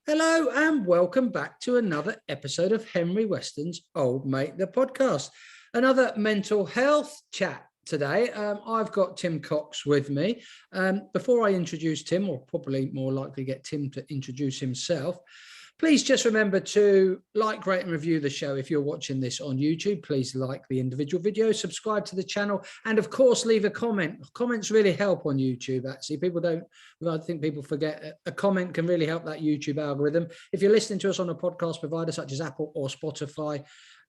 Hello and welcome back to another episode of Henry Weston's Old Mate, the podcast. Another mental health chat today. I've got Tim Cox with me. Before I introduce Tim, or probably more likely get Tim to introduce himself, please just remember to like, rate and review the show. If you're watching this on YouTube, please like the individual videos, subscribe to the channel, and of course, leave a comment. Comments really help on YouTube, actually. I think people forget a comment can really help that YouTube algorithm. If you're listening to us on a podcast provider such as Apple or Spotify,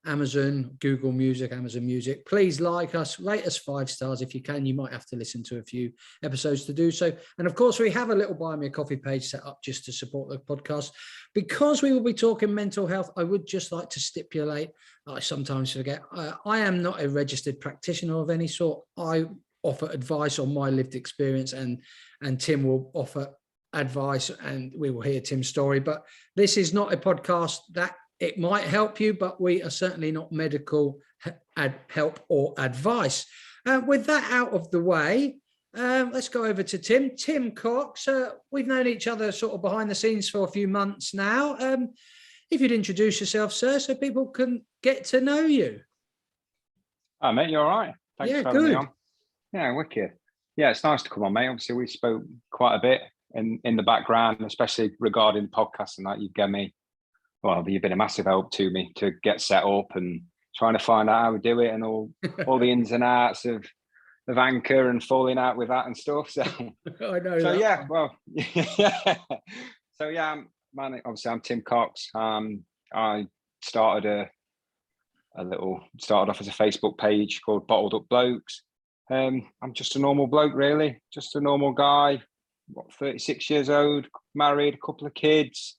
Amazon, Google Music, Amazon Music, please like us, rate us 5 stars if you can. You might have to listen to a few episodes to do so. And of course, we have a little Buy Me a Coffee page set up just to support the podcast. Because we will be talking mental health, I would just like to stipulate, I sometimes forget, I am not a registered practitioner of any sort. I offer advice on my lived experience, and Tim will offer advice, and we will hear Tim's story. But this is not a podcast that it might help you, but we are certainly not medical help or advice. With that out of the way, let's go over to Tim. Tim Cox, we've known each other sort of behind the scenes for a few months now. If you'd introduce yourself, sir, so people can get to know you. Hi, mate, you all right? Thanks for having me on. Yeah, wicked. Yeah, it's nice to come on, mate. Obviously, we spoke quite a bit in the background, especially regarding podcasts and that. You've been a massive help to me to get set up and trying to find out how we do it and all the ins and outs of Anchor and falling out with that and stuff. So I know. So that. Yeah, well, yeah. So yeah, obviously I'm Tim Cox. I started started off as a Facebook page called Up Blokes. I'm just a normal bloke, really, just a normal guy. 36 years old, married, a couple of kids.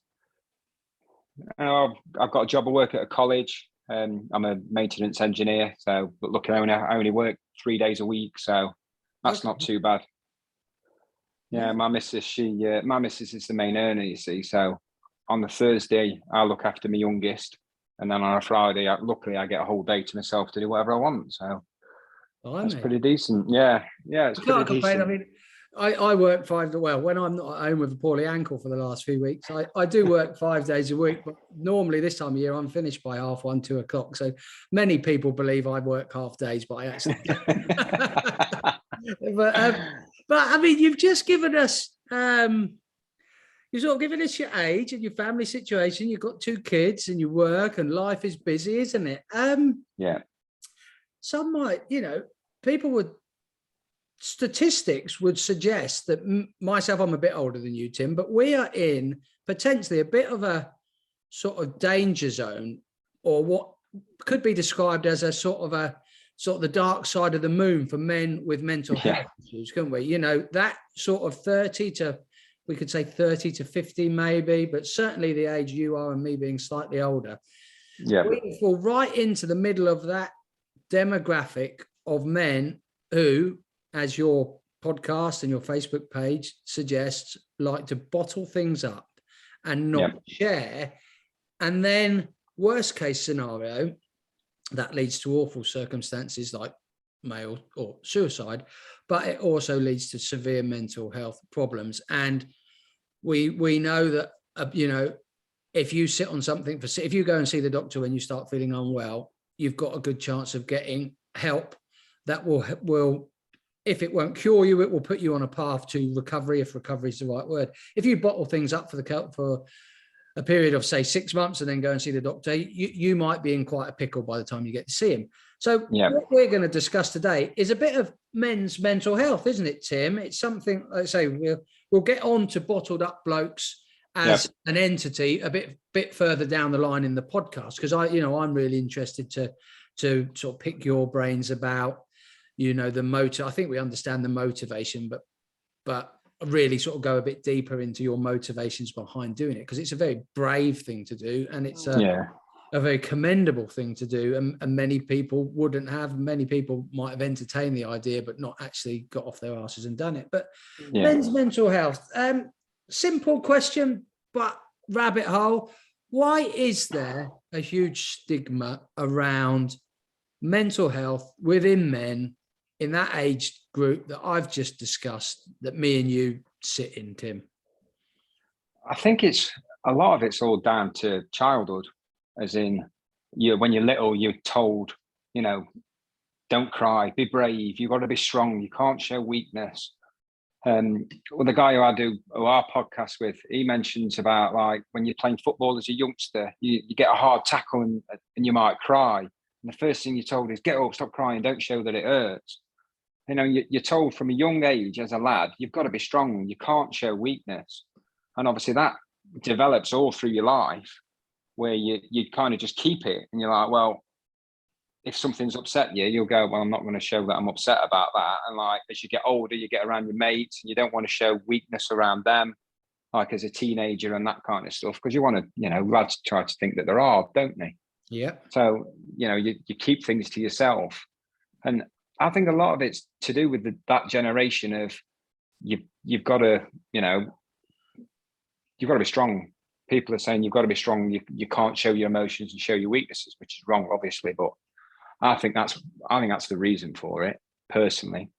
I've got a job. I work at a college. I'm a maintenance engineer, but I only work 3 days a week, so that's not too bad. Yeah, my missus is the main earner, you see. So on the Thursday, I look after my youngest, and then on a Friday, luckily I get a whole day to myself to do whatever I want. So that's pretty decent. Yeah, it's pretty decent. I mean, I work when I'm not at home with a poorly ankle for the last few weeks, I do work 5 days a week, but normally this time of year I'm finished by 1:30, 2 o'clock. So many people believe I work half days, but I actually but I mean, you've just given us you've sort of given us your age and your family situation. You've got 2 kids and you work and life is busy, isn't it? Yeah. Some might, statistics would suggest that myself, I'm a bit older than you, Tim, but we are in potentially a bit of a sort of danger zone, or what could be described as a sort of the dark side of the moon for men with mental health issues, couldn't we? That sort of 30 to 50 maybe, but certainly the age you are and me being slightly older. Yeah. We fall right into the middle of that demographic of men who, as your podcast and your Facebook page suggests, like to bottle things up and not share. And then worst case scenario, that leads to awful circumstances like male or suicide, but it also leads to severe mental health problems. And we know that, if you sit on something if you go and see the doctor when you start feeling unwell, you've got a good chance of getting help that will, if it won't cure you, it will put you on a path to recovery, if recovery is the right word. If you bottle things up for a period of, say, 6 months and then go and see the doctor, you might be in quite a pickle by the time you get to see him. So what we're going to discuss today is a bit of men's mental health, isn't it, Tim? It's something, like I say, we'll get on to Bottled Up Blokes as an entity a bit further down the line in the podcast, because I'm really interested to sort of pick your brains about the motive. I think we understand the motivation, but really sort of go a bit deeper into your motivations behind doing it, because it's a very brave thing to do, and it's a very commendable thing to do, and many people wouldn't have. Many people might have entertained the idea but not actually got off their asses and done it. But men's mental health, simple question but rabbit hole. Why is there a huge stigma around mental health within men in that age group that I've just discussed, that me and you sit in, Tim? I think it's a lot of it's all down to childhood, as in when you're little, you're told, don't cry, be brave, you've got to be strong, you can't show weakness. Well, the guy who I do our podcast with, he mentions about like when you're playing football as a youngster, you get a hard tackle and you might cry. And the first thing you're told is get up, stop crying, don't show that it hurts. You're told from a young age as a lad, you've got to be strong, you can't show weakness. And obviously that develops all through your life, where you kind of just keep it. And you're like, well, if something's upset you, you'll go, well, I'm not going to show that I'm upset about that. And like, as you get older, you get around your mates and you don't want to show weakness around them, like as a teenager and that kind of stuff, because you want to, lads try to think that they're hard, don't they? Yeah. So, you keep things to yourself. And I think a lot of it's to do with that generation of you've got to, you've got to be strong. People are saying you've got to be strong. You can't show your emotions and show your weaknesses, which is wrong, obviously, but I think that's the reason for it, personally.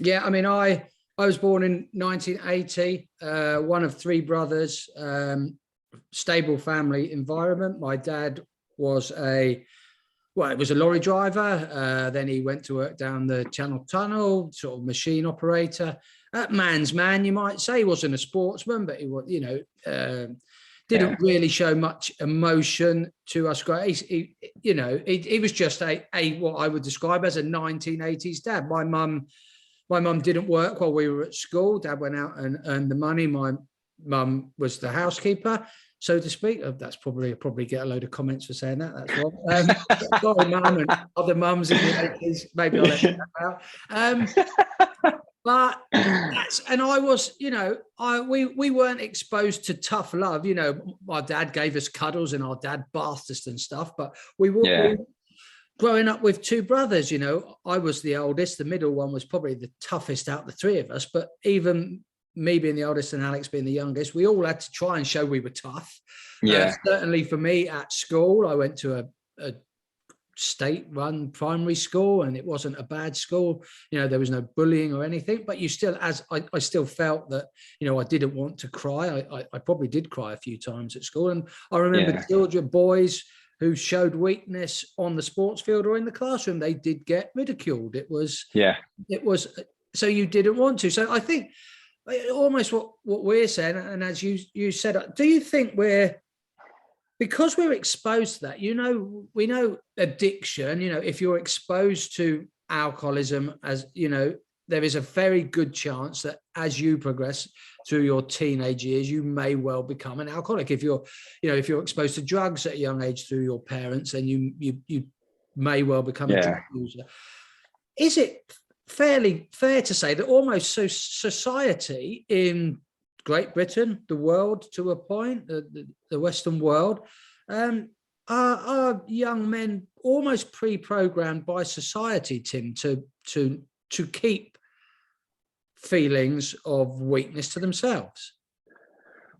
Yeah, I mean, I was born in 1980, one of three brothers, stable family environment. My dad was a lorry driver. Then he went to work down the Channel Tunnel, sort of machine operator. Man's man, you might say. He wasn't a sportsman, but he was, didn't really show much emotion to us. He was just a what I would describe as a 1980s dad. My mum didn't work while we were at school. Dad went out and earned the money. My mum was the housekeeper, so to speak. That's probably get a load of comments for saying that. That's what. Sorry, mum and other mums in the 80s. Maybe I'll let that out. But I was, we weren't exposed to tough love. My dad gave us cuddles and our dad bathed us and stuff. But we were growing up with two brothers. I was the oldest. The middle one was probably the toughest out of the three of us. But even me being the oldest and Alex being the youngest, we all had to try and show we were tough. Certainly for me at school, I went to a state-run primary school, and it wasn't a bad school. There was no bullying or anything, but you still, I still felt that, I didn't want to cry. I probably did cry a few times at school, and I remember boys who showed weakness on the sports field or in the classroom, they did get ridiculed. It was so you didn't want to. So I think almost what we're saying, and as you said, do you think because we're exposed to that, we know addiction, if you're exposed to alcoholism, as there is a very good chance that as you progress through your teenage years, you may well become an alcoholic. If you're exposed to drugs at a young age through your parents, then you may well become a drug user. Is it fair to say that almost society in Great Britain, the world to a point, the Western world, are young men almost pre-programmed by society, Tim, to keep feelings of weakness to themselves?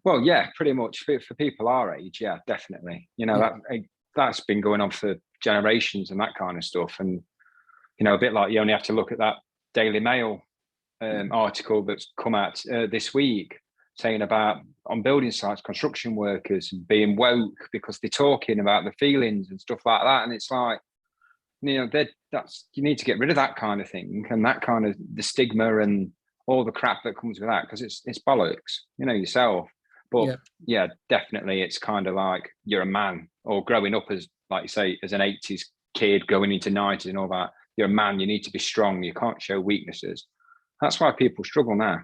Well, yeah, pretty much for people our age, yeah, definitely. That's been going on for generations and that kind of stuff. And a bit like you only have to look at that Daily Mail article that's come out this week, saying about on building sites, construction workers being woke because they're talking about the feelings and stuff like that. And it's like, you need to get rid of that kind of thing and that kind of the stigma and all the crap that comes with that, because it's bollocks, yourself. But yeah, definitely it's kind of like you're a man, or growing up as, like you say, as an 80s kid going into 90s and all that, you're a man, you need to be strong, you can't show weaknesses. That's why people struggle now.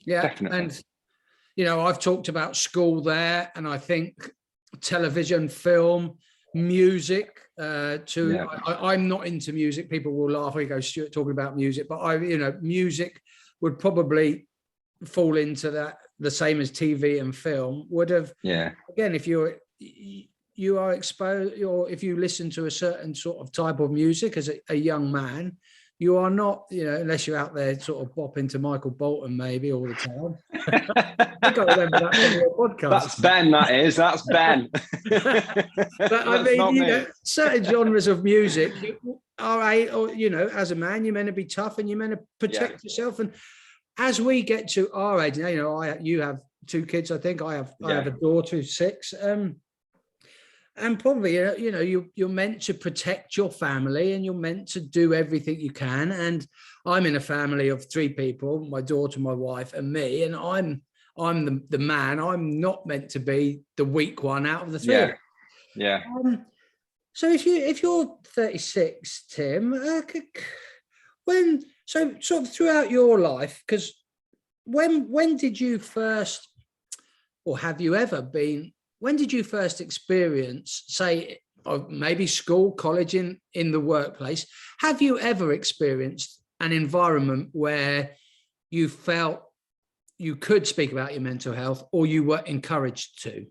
Yeah, definitely. And I've talked about school there, and I think television, film, music. I'm not into music. People will laugh when you go, Stuart, talking about music, but music would probably fall into that, the same as TV and film would have. Yeah. Again, if you are exposed, or if you listen to a certain sort of type of music as a young man, you are not, unless you're out there sort of bopping to Michael Bolton maybe all the time. I can't remember that from your podcast. That's Ben, that's Ben. But I mean, certain genres of music, as a man, you're meant to be tough and you're meant to protect yourself. And as we get to our age, you have two kids. I think I have Yeah. a daughter who's 6. And probably, you're meant to protect your family and you're meant to do everything you can. And I'm in a family of 3 people, my daughter, my wife, and me. And I'm the man. I'm not meant to be the weak one out of the 3. Yeah. So if you're 36, Tim, so sort of throughout your life, because when did you first, or have you ever been? When did you first experience, say, maybe school, college, in the workplace? Have you ever experienced an environment where you felt you could speak about your mental health, or you were encouraged to?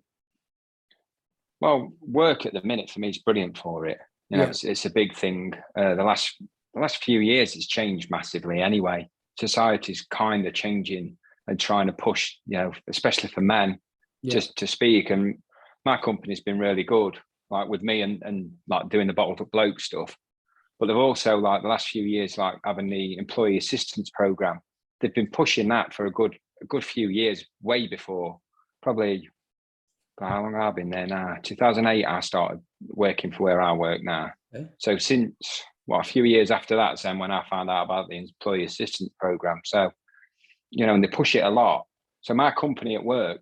Well, work at the minute for me is brilliant for it. It's a big thing. The last few years, it's changed massively. Anyway, society's kind of changing and trying to push, especially for men, just to speak. And my company's been really good, like with me and like doing the Bottled Up Blokes stuff. But they've also, like the last few years, like having the employee assistance program. They've been pushing that for a good few years, way before, probably, how long have I been there now? 2008, I started working for where I work now. Okay. So since, a few years after that, then when I found out about the employee assistance program. So, and they push it a lot. So my company I work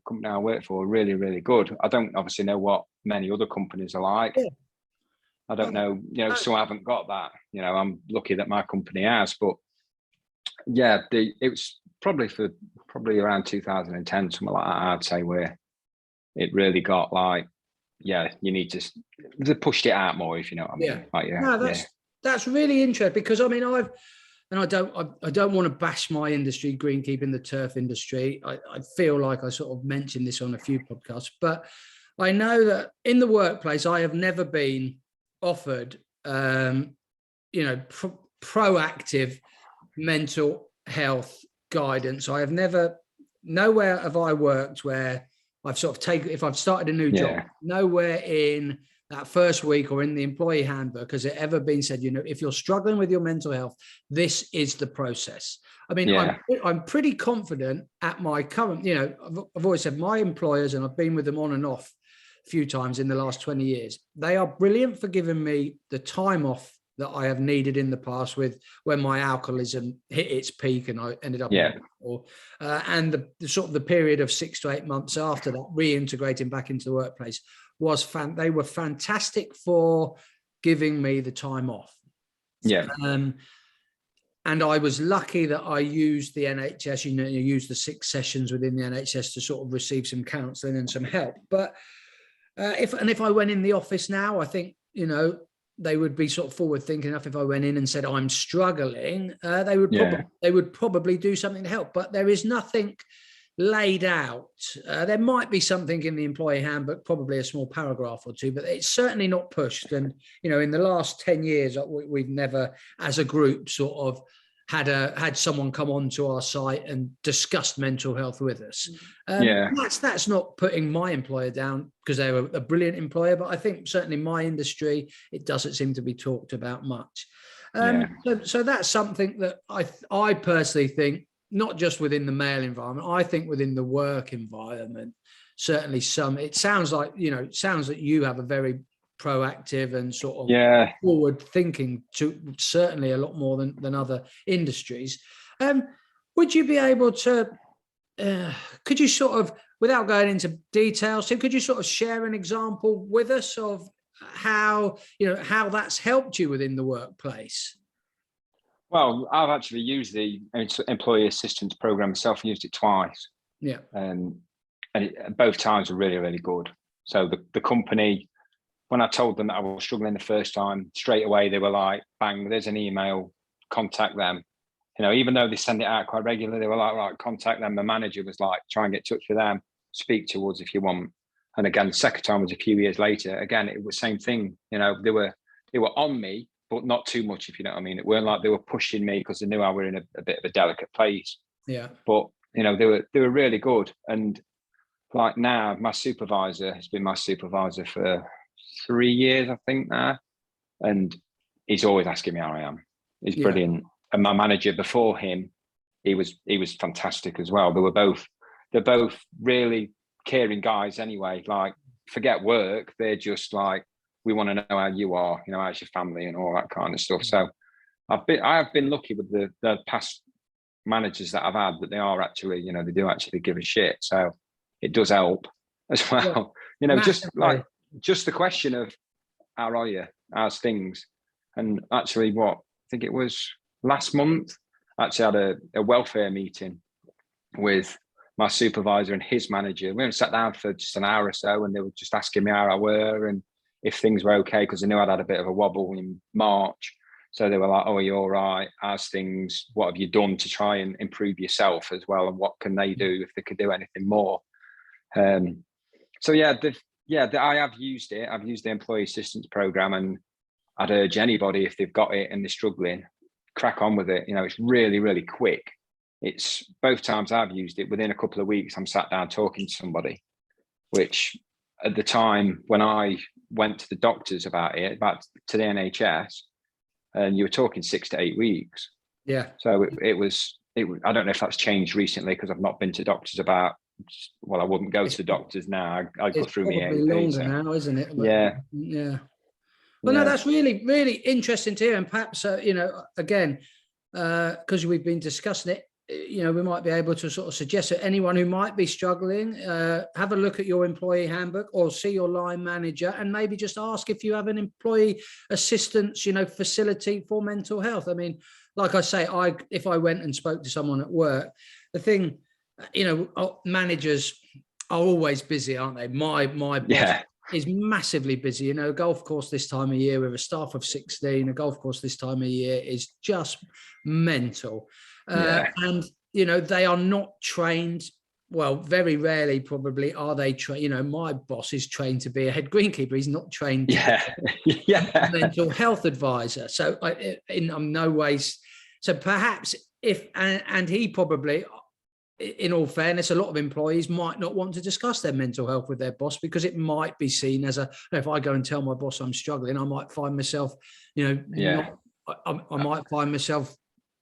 for, are really, really good. I don't obviously know what many other companies are like. Yeah. I don't know, some haven't got that. I'm lucky that my company has, but yeah, it was probably around 2010, something like that, I'd say, where it really got like, you need to, they pushed it out more, if you know what I mean. Yeah. Like, that's really interesting, because I mean, I don't want to bash my industry, greenkeeping, the turf industry. I feel like I sort of mentioned this on a few podcasts, but I know that in the workplace, I have never been offered, proactive mental health guidance. I have nowhere have I worked where I've sort of if I've started a new job, nowhere in that first week or in the employee handbook has it ever been said, if you're struggling with your mental health, this is the process. I mean, I'm pretty confident at my current, I've always said my employers, and I've been with them on and off a few times in the last 20 years, they are brilliant for giving me the time off that I have needed in the past, with when my alcoholism hit its peak and I ended up and the sort of the period of 6 to 8 months after that, reintegrating back into the workplace they were fantastic for giving me the time off. And I was lucky that I used the NHS, you use the 6 sessions within the NHS to sort of receive some counselling and some help. But if I went in the office now, I think, they would be sort of forward thinking enough. If I went in and said I'm struggling, they would probably do something to help. But there is nothing laid out. There might be something in the employee handbook, probably a small paragraph or 2, but it's certainly not pushed. And in the last 10 years, we've never, as a group, sort of had someone come onto our site and discussed mental health with us. That's not putting my employer down, because they were a brilliant employer, but I think certainly my industry, it doesn't seem to be talked about much. So that's something that I personally think, not just within the male environment, I think within the work environment, certainly it sounds like you have a very proactive and sort of forward thinking, to certainly a lot more than other industries. Would you be able to, could you sort of, without going into details, Tim, could you sort of share an example with us of how that's helped you within the workplace? Well, I've actually used the employee assistance program myself. I used it twice. And both times were really, really good. So the company, when I told them that I was struggling the first time, straight away they were like, bang, there's an email, contact them. Even though they send it out quite regularly, they were like, right, contact them. The manager was like, try and get in touch with them, speak to us if you want. And again, the second time was a few years later. Again, it was the same thing. They were on me, but not too much, if you know what I mean. It weren't like they were pushing me because they knew I were in a bit of a delicate place. But they were really good. And like now, my supervisor has been my supervisor for 3 years, I think now, and he's always asking me how I am. He's brilliant. And my manager before him, he was fantastic as well. They were both they're both really caring guys anyway. Like, forget work, they're just like, we want to know how you are, you know, how's your family and all that kind of stuff. So I have been lucky with the past managers that I've had, that they are actually, you know, they do actually give a shit. So it does help as well. Yeah. You know, just the question of, how are you? How's things? And actually, I think it was last month, I actually had a welfare meeting with my supervisor and his manager. We only sat down for just an hour or so, and they were just asking me how I were and if things were okay, because they knew I'd had a bit of a wobble in March. So they were like, "Oh, are you all right? How's things? What have you done to try and improve yourself as well? And what can they do if they could do anything more?" So I have used it. I've used the employee assistance program, and I'd urge anybody, if they've got it and they're struggling, crack on with it. You know, it's really, really quick. It's both times I've used it, within a couple of weeks, I'm sat down talking to somebody, which at the time when I went to the doctors about to the NHS, and you were talking 6 to 8 weeks. Yeah. So it was, I don't know if that's changed recently, because I've not been to doctors about, well, I wouldn't go to the doctors now. I'd go through my AAP. Longer now, isn't it? But, yeah. Yeah. Well, no, that's really, really interesting to hear. And perhaps, you know, again, because we've been discussing it, you know, we might be able to sort of suggest that anyone who might be struggling, have a look at your employee handbook or see your line manager, and maybe just ask if you have an employee assistance, you know, facility for mental health. I mean, like I say, if I went and spoke to someone at work, the thing, you know, managers are always busy, aren't they? My boss is massively busy. You know, a golf course this time of year with a staff of 16, a golf course this time of year is just mental. And, you know, they are not trained. Well, very rarely probably are they trained. You know, my boss is trained to be a head greenkeeper. He's not trained to be a mental health advisor. So in no ways. So perhaps and he probably, in all fairness, a lot of employees might not want to discuss their mental health with their boss, because it might be seen as if I go and tell my boss I'm struggling, I might find myself, you know, I might find myself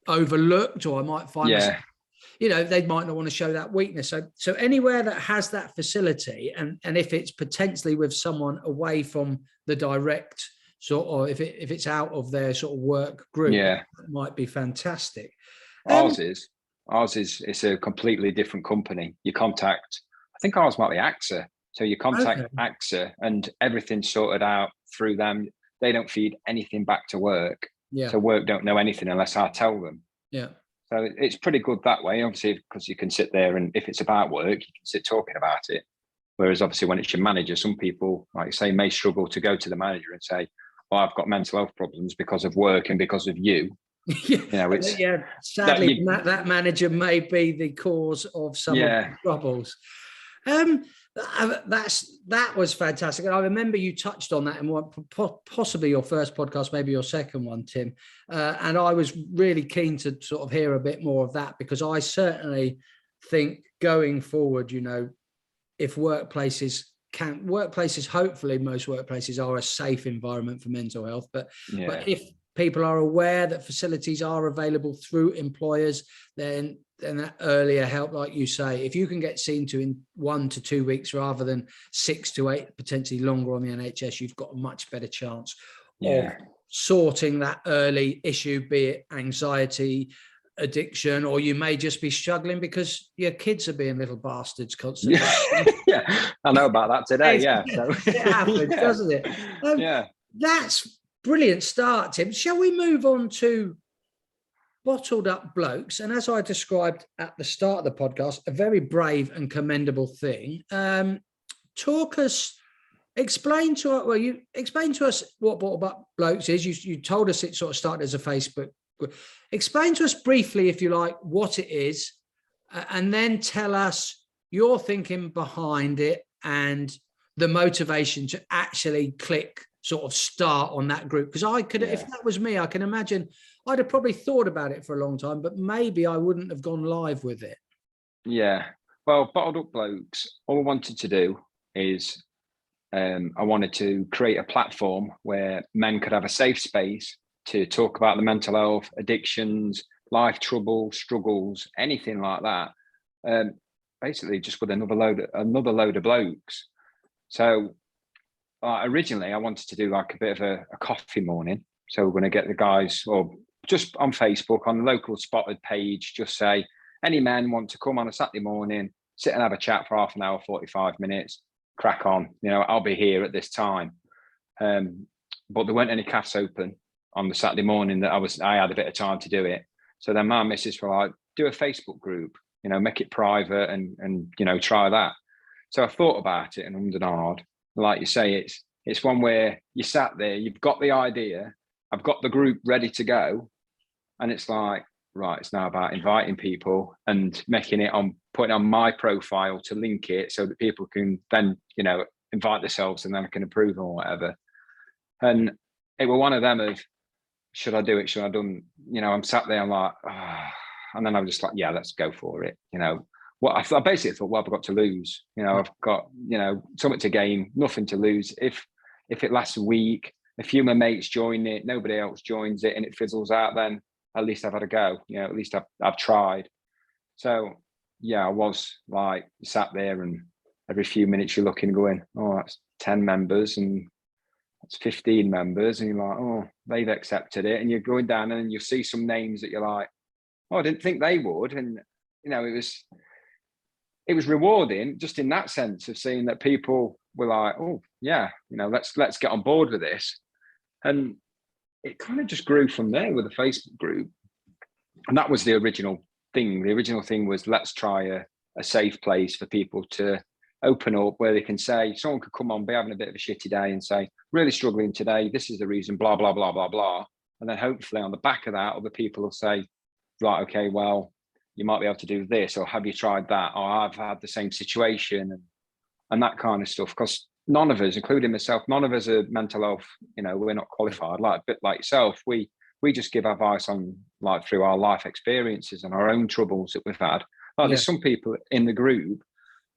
overlooked, or I might find myself, you know, they might not want to show that weakness. So anywhere that has that facility, and if it's potentially with someone away from the direct sort of, if it's out of their sort of work group, it might be fantastic. Ours is it's a completely different company. You contact, I think ours might be AXA. So you contact AXA, and everything's sorted out through them. They don't feed anything back to work. Yeah. So work don't know anything unless I tell them. Yeah. So it's pretty good that way, obviously, because you can sit there, and if it's about work, you can sit talking about it. Whereas obviously when it's your manager, some people, like you say, may struggle to go to the manager and say, "Oh, I've got mental health problems because of work and because of you." You know, it's, sadly that manager may be the cause of some of the troubles. That was fantastic, and I remember you touched on that in possibly your first podcast, maybe your second one, Tim. And I was really keen to sort of hear a bit more of that, because I certainly think going forward, you know, if workplaces, hopefully most workplaces are a safe environment for mental health, but if people are aware that facilities are available through employers, then that earlier help, like you say, if you can get seen to in 1 to 2 weeks rather than 6 to 8, potentially longer on the NHS, you've got a much better chance of sorting that early issue, be it anxiety, addiction, or you may just be struggling because your kids are being little bastards constantly. I know about that today. So it happens, doesn't it? That's brilliant start, Tim. Shall we move on to Bottled Up Blokes? And as I described at the start of the podcast, a very brave and commendable thing. Explain to us what Bottled Up Blokes is. You told us it sort of started as a Facebook group. Explain to us briefly, if you like, what it is, and then tell us your thinking behind it and the motivation to actually click, sort of start on that group. Because I could, if that was me, I can imagine I'd have probably thought about it for a long time, but maybe I wouldn't have gone live with it. Yeah. Well, Bottled Up Blokes, all I wanted to do is I wanted to create a platform where men could have a safe space to talk about the mental health, addictions, life trouble, struggles, anything like that. basically just with another load of blokes. So originally I wanted to do like a bit of a coffee morning. So we're going to get the guys, or just on Facebook, on the local spotted page, just say, any men want to come on a Saturday morning, sit and have a chat for half an hour, 45 minutes, crack on. You know, I'll be here at this time. But there weren't any cafes open on the Saturday morning that I had a bit of time to do it. So then my missus were like, do a Facebook group, you know, make it private and you know, try that. So I thought about it and ummed and ahed. Like you say, it's one where you sat there, you've got the idea, I've got the group ready to go. And it's like, right, it's now about inviting people and making it on, putting on my profile to link it so that people can then, you know, invite themselves and then I can approve or whatever. And it was one of them of, should I do it? Should I done? You know, I'm sat there, I'm like, and then I'm just like, yeah, let's go for it. You know, what I basically thought, well, I've got to lose. You know, I've got, you know, something to gain, nothing to lose. If it lasts a week, a few of my mates join it, nobody else joins it, and it fizzles out, then at least I've had a go. You know, at least I've tried. So yeah, I was like sat there, and every few minutes you're looking, going, oh, that's 10 members, and it's 15 members, and you're like, oh, they've accepted it. And you're going down and you see some names that you're like, oh, I didn't think they would. And, you know, it was rewarding just in that sense of seeing that people were like, oh yeah, you know, let's get on board with this. And it kind of just grew from there with the Facebook group. And that was the original thing. The original thing was, let's try a safe place for people to open up, where they can say, someone could come on, be having a bit of a shitty day and say, really struggling today, this is the reason, blah, blah, blah, blah, blah. And then hopefully on the back of that, other people will say, right, okay, well, you might be able to do this, or have you tried that? Or I've had the same situation, and that kind of stuff. Because none of us, including myself, none of us are mental health, you know, we're not qualified, like a bit like yourself. We just give advice on, like, through our life experiences and our own troubles that we've had. Like, there's some people in the group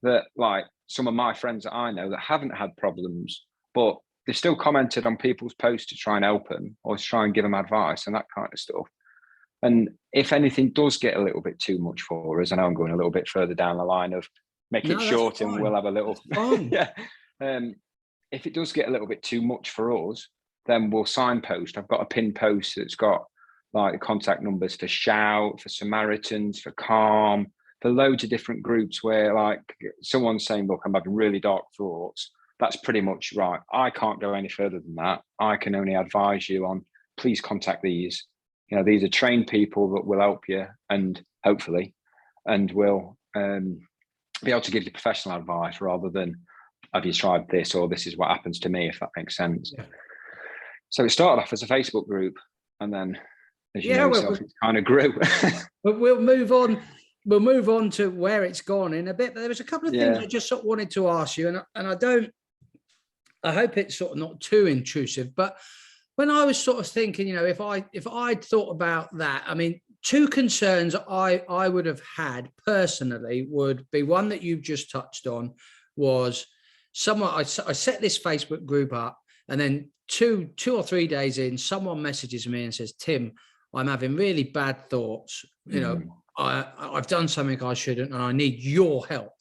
that, like, some of my friends that I know that haven't had problems, but they still commented on people's posts to try and help them or to try and give them advice and that kind of stuff. And if anything does get a little bit too much for us, I know I'm going a little bit further down the line of make it short and we'll have a little, yeah. If it does get a little bit too much for us, then we'll signpost. I've got a pinned post that's got like contact numbers for Shout, for Samaritans, for Calm, for loads of different groups where, like, someone's saying, look, I'm having really dark thoughts. That's pretty much right. I can't go any further than that. I can only advise you on, please contact these. You know, these are trained people that will help you, and hopefully, and will be able to give you professional advice rather than, have you tried this, or this is what happens to me, if that makes sense. Yeah. So it started off as a Facebook group, and then, as you know yourself, it kind of grew. But we'll move on. We'll move on to where it's gone in a bit. But there was a couple of things I just sort of wanted to ask you, and I hope it's sort of not too intrusive. But when I was sort of thinking, you know, if I'd thought about that, I mean, two concerns I would have had personally would be, one that you've just touched on was someone, I set this Facebook group up, and then two or 3 days in, someone messages me and says, Tim, I'm having really bad thoughts. You know, I've done something I shouldn't, and I need your help.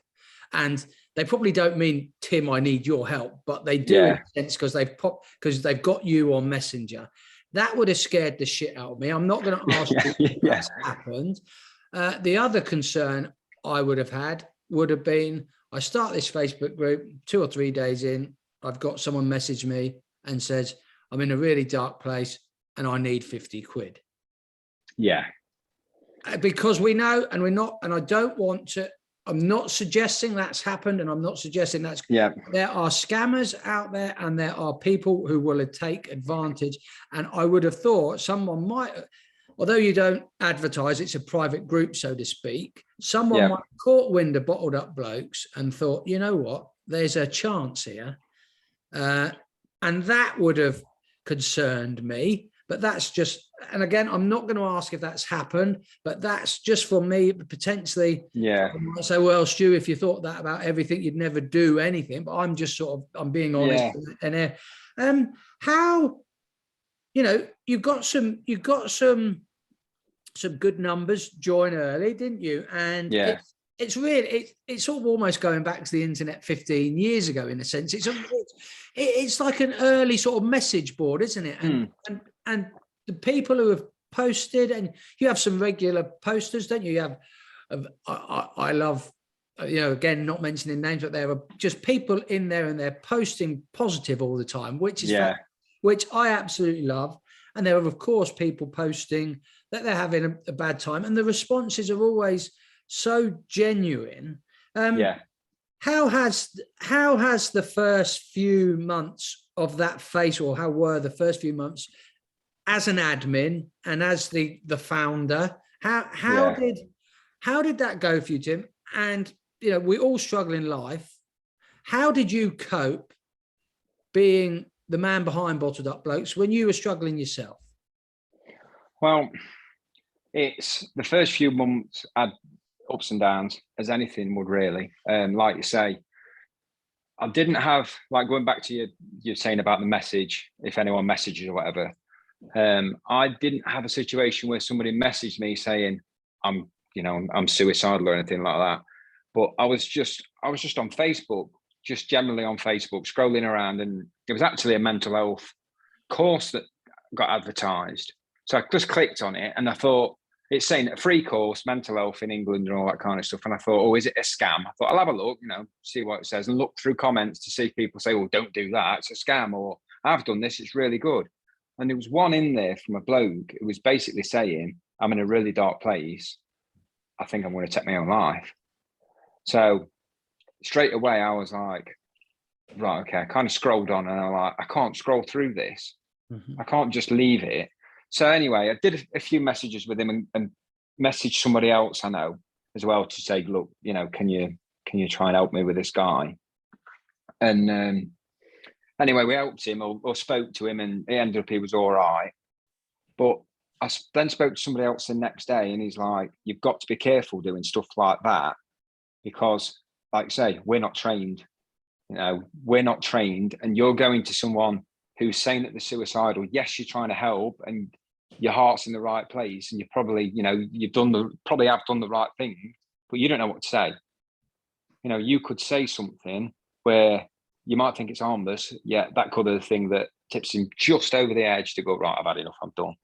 And they probably don't mean, Tim, I need your help, but they do in a sense because they've got you on Messenger. That would have scared the shit out of me. I'm not going to ask you if that's happened. The other concern I would have had would have been, I start this Facebook group, 2 or 3 days in, I've got someone message me and says, I'm in a really dark place and I need 50 quid. Yeah. Because we know, and we're not, and I don't want to, I'm not suggesting that's happened, and I'm not suggesting that's, there are scammers out there, and there are people who will take advantage. And I would have thought someone might, although you don't advertise, it's a private group, so to speak, someone might have caught wind of Bottled Up Blokes and thought, you know what, there's a chance here. And that would have concerned me. But that's just, and again, I'm not going to ask if that's happened, but that's just for me, potentially. Yeah. I might say, well, Stu, if you thought that about everything, you'd never do anything. But I'm just sort of, I'm being honest. Yeah. And how, you know, you got some good numbers join early, didn't you? And it's really it's sort of almost going back to the internet 15 years ago in a sense. It's like an early sort of message board, isn't it? And the people who have posted, and you have some regular posters, don't you? You have I love, again, not mentioning names, but there are just people in there and they're posting positive all the time, which is which I absolutely love. And there are, of course, people posting that they're having a bad time, and the responses are always so genuine. How has the first few months of that phase, or how were the first few months as an admin and as the founder? How did that go for you, Tim? And we all struggle in life. How did you cope being the man behind Bottled Up Blokes when you were struggling yourself? Well, it's the first few months had ups and downs, as anything would really. Like you say, I didn't have, like, going back to you saying about the message, if anyone messages or whatever, I didn't have a situation where somebody messaged me saying I'm suicidal or anything like that. But I was just on Facebook, just generally on Facebook, scrolling around, and there was actually a mental health course that got advertised. So I just clicked on it, and I thought, it's saying a free course, mental health in England and all that kind of stuff. And I thought, oh, is it a scam? I thought, I'll have a look, see what it says, and look through comments to see if people say, oh, don't do that, it's a scam, or I've done this, it's really good. And there was one in there from a bloke who was basically saying, I'm in a really dark place, I think I'm going to take my own life. So straight away I was like, right, okay. I kind of scrolled on, and I'm like, I can't scroll through this. I can't just leave it. So anyway, I did a few messages with him, and messaged somebody else I know as well to say, look, can you try and help me with this guy? And anyway, we helped him or spoke to him, and it ended up he was all right. But I then spoke to somebody else the next day, and he's like, you've got to be careful doing stuff like that, because, like I say, we're not trained. We're not trained, and you're going to someone who's saying that they're suicidal. Yes, you're trying to help, and your heart's in the right place, and you probably, probably have done the right thing, but you don't know what to say. You could say something where you might think it's harmless, yet that could be the thing that tips him just over the edge to go, right, I've had enough, I'm done.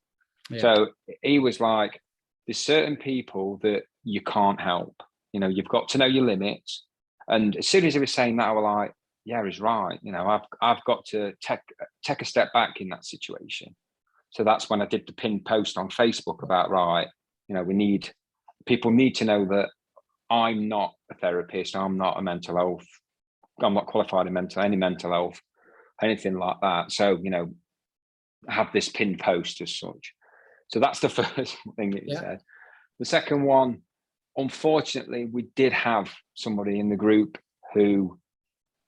Yeah. So he was like, there's certain people that you can't help. You've got to know your limits. And as soon as he was saying that, I was like, yeah, he's right. I've got to take a step back in that situation. So that's when I did the pinned post on Facebook about, right, people need to know that I'm not a therapist. I'm not a mental health. I'm not qualified in any mental health, anything like that. So, have this pinned post as such. So that's the first thing that you said. The second one, unfortunately, we did have somebody in the group who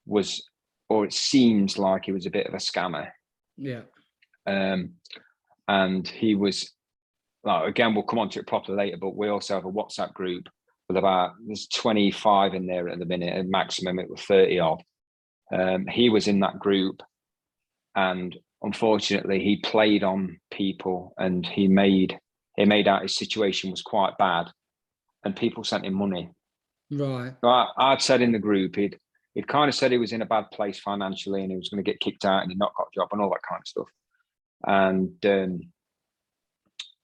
was, or it seems like he was a bit of a scammer. Yeah. And he was, again, we'll come on to it properly later, but we also have a WhatsApp group with there's 25 in there at the minute, and maximum it was 30 odd. He was in that group, and unfortunately he played on people, and he made out his situation was quite bad, and people sent him money. Right. I'd said in the group, he'd kind of said he was in a bad place financially, and he was going to get kicked out, and he'd not got a job and all that kind of stuff. And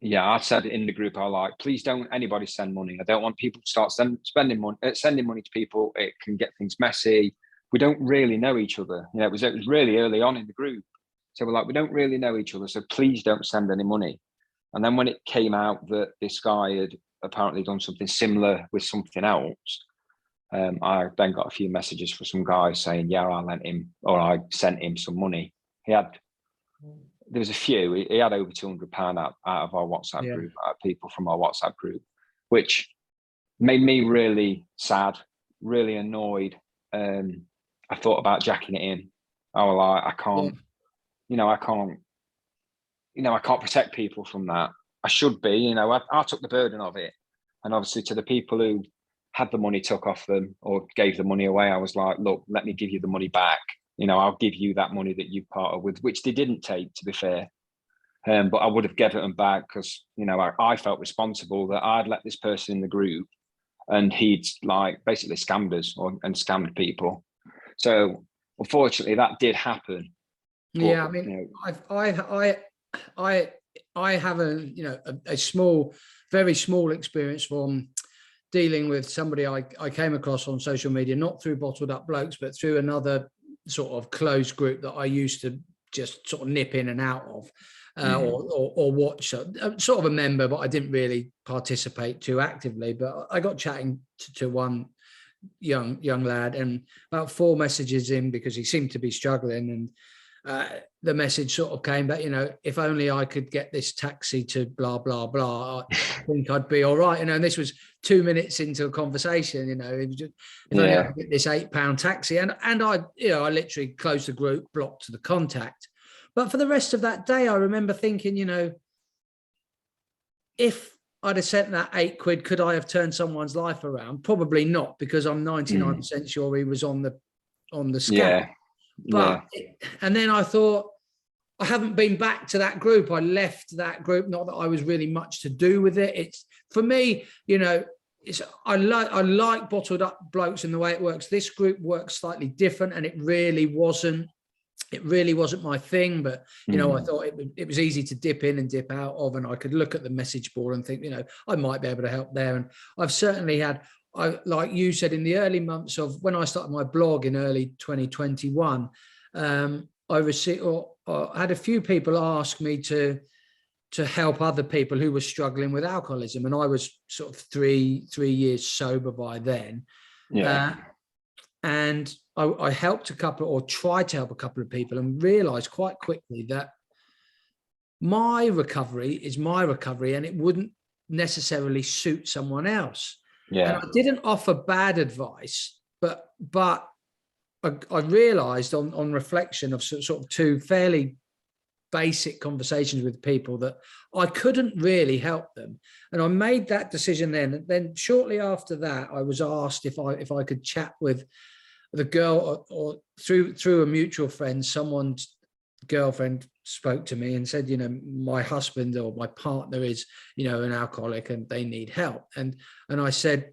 I said in the group, I was like, please don't anybody send money. I don't want people to start sending money to people. It can get things messy. We don't really know each other. It was really early on in the group. So we're like, we don't really know each other, so please don't send any money. And then when it came out that this guy had apparently done something similar with something else, I then got a few messages from some guys saying, yeah, I sent him some money. There was a few. He had over £200 out of our WhatsApp group, people from our WhatsApp group, which made me really sad, really annoyed. I thought about jacking it in. I was like, I can't protect people from that. I should be, I took the burden of it. And obviously to the people who had the money took off them or gave the money away, I was like, look, let me give you the money back. I'll give you that money that you parted with, which they didn't take, to be fair. But I would have given them back because, I felt responsible that I'd let this person in the group and he'd like basically scammed us and scammed people. So unfortunately, that did happen. But, yeah, I mean, I have a small, very small experience from dealing with somebody I came across on social media, not through Bottled Up Blokes, but through another sort of closed group that I used to just sort of nip in and out of, or watch. Sort of a member, but I didn't really participate too actively. But I got chatting to one young lad, and about 4 messages in, because he seemed to be struggling, and the message sort of came back, if only I could get this taxi to blah blah blah, I think I'd be all right. And this was 2 minutes into a conversation. It was just, if only I could get this £8 taxi, and I I literally closed the group, blocked the contact. But for the rest of that day, I remember thinking, if I'd have sent that £8, could I have turned someone's life around? Probably not, because I'm 99% sure he was on the scam. Yeah. But and then I thought, I haven't been back to that group. I left that group, not that I was really much to do with it. It's, for me, I like Bottled Up Blokes in the way it works. This group works slightly different, and it really wasn't my thing. But I thought it was easy to dip in and dip out of, and I could look at the message board and think, I might be able to help there. And I've certainly had, like you said, in the early months of when I started my blog in early 2021, I received, or I had a few people ask me to help other people who were struggling with alcoholism, and I was sort of three years sober by then. And I helped a couple, or tried to help a couple of people, and realized quite quickly that my recovery is my recovery, and it wouldn't necessarily suit someone else. And I didn't offer bad advice, but I realized on reflection of sort of 2 fairly basic conversations with people that I couldn't really help them. And I made that decision then. And then shortly after that, I was asked if I could chat with the girl, or through a mutual friend, someone's girlfriend spoke to me and said, my husband or my partner is, an alcoholic, and they need help. And I said,